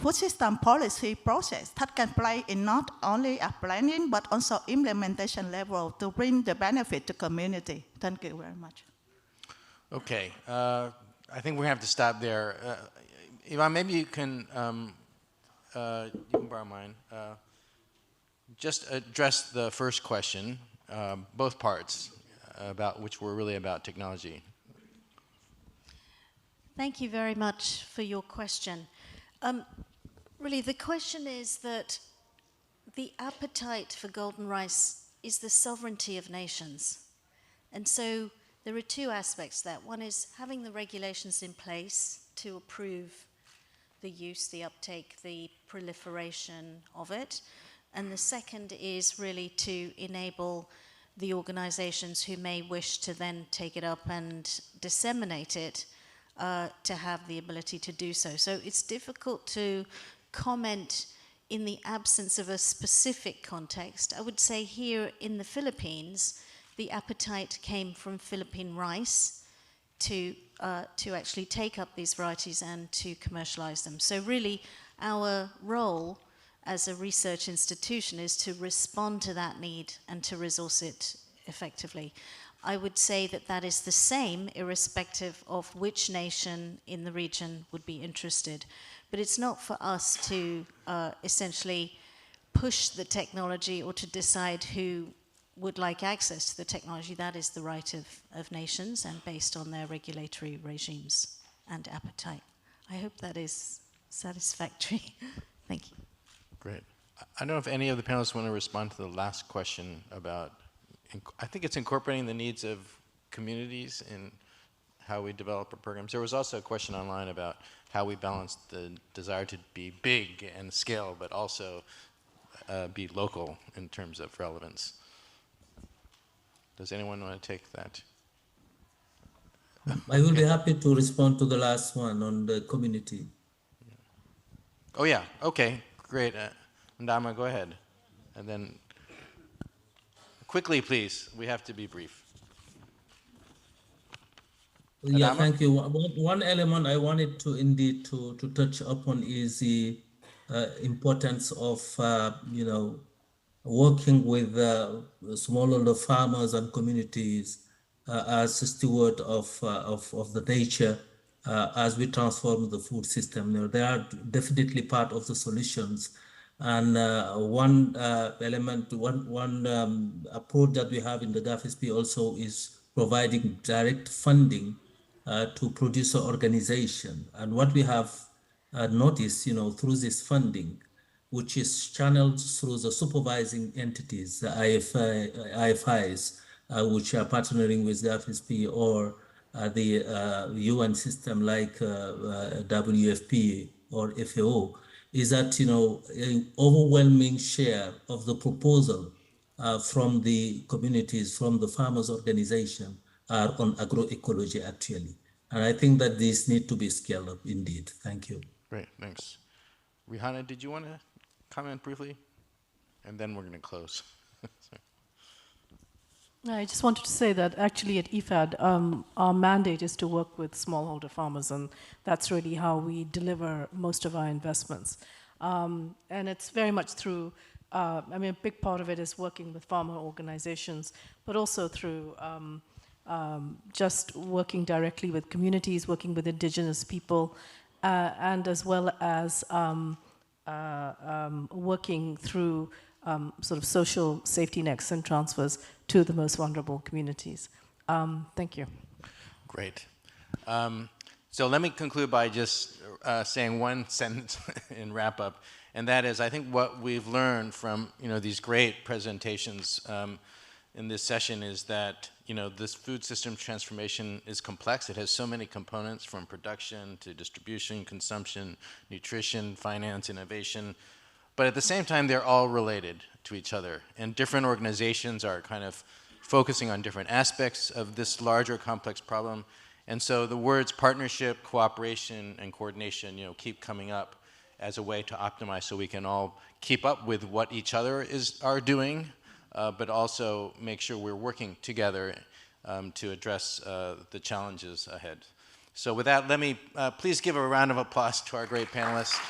O: food system policy process that can play in not only a planning but also implementation level to bring the benefit to community? Thank you very much.
J: Okay, I think we have to stop there. Ivan, maybe you can borrow mine. Just address the first question, both parts, about which were really about technology.
F: Thank you very much for your question. Really, the question is that the appetite for golden rice is the sovereignty of nations. And so there are 2 aspects to that. One is having the regulations in place to approve the use, the uptake, the proliferation of it. And the second is really to enable the organizations who may wish to then take it up and disseminate it to have the ability to do so. So it's difficult to comment in the absence of a specific context. I would say here in the Philippines, the appetite came from Philippine rice to actually take up these varieties and to commercialize them. So really, our role as a research institution is to respond to that need and to resource it effectively. I would say that that is the same irrespective of which nation in the region would be interested. But it's not for us to essentially push the technology or to decide who would like access to the technology. That is the right of nations and based on their regulatory regimes and appetite. I hope that is satisfactory. Thank you.
J: Great. I don't know if any of the panelists want to respond to the last question about, I think it's incorporating the needs of communities in how we develop our programs. There was also a question online about how we balance the desire to be big and scale, but also be local in terms of relevance. Does anyone want to take that?
L: I will be happy to respond to the last one on the community.
J: Oh yeah, okay, great. Ndama, go ahead. And then, quickly please, we have to be brief.
L: Yeah,
J: Ndama?
L: thank you. One element I wanted to indeed to touch upon is the importance of, working with smallholder farmers and communities as a steward of the nature as we transform the food system. They are definitely part of the solutions, And one element, one approach that we have in the GAFSP also is providing direct funding to producer organization. And what we have noticed, through this funding, which is channeled through the supervising entities, the IFIs, which are partnering with the FSP or the UN system like WFP or FAO, is that an overwhelming share of the proposal from the communities, from the farmers' organization, are on agroecology actually. And I think that these need to be scaled up indeed. Thank you.
J: Great, thanks. Rihanna, did you want to comment briefly? And then we're going to close.
H: I just wanted to say that actually at IFAD, our mandate is to work with smallholder farmers, and that's really how we deliver most of our investments. And it's very much through, a big part of it is working with farmer organizations, but also through just working directly with communities, working with indigenous people, and as well as working through sort of social safety nets and transfers to the most vulnerable communities. Thank you.
J: Great. So let me conclude by just saying one sentence in wrap up, and that is, I think what we've learned from these great presentations in this session is that this food system transformation is complex. It has so many components, from production to distribution, consumption, nutrition, finance, innovation. But at the same time, they're all related to each other. And different organizations are kind of focusing on different aspects of this larger complex problem. And so the words partnership, cooperation, and coordination keep coming up as a way to optimize so we can all keep up with what each other are doing, but also make sure we're working together to address the challenges ahead. So with that, let me please give a round of applause to our great panelists.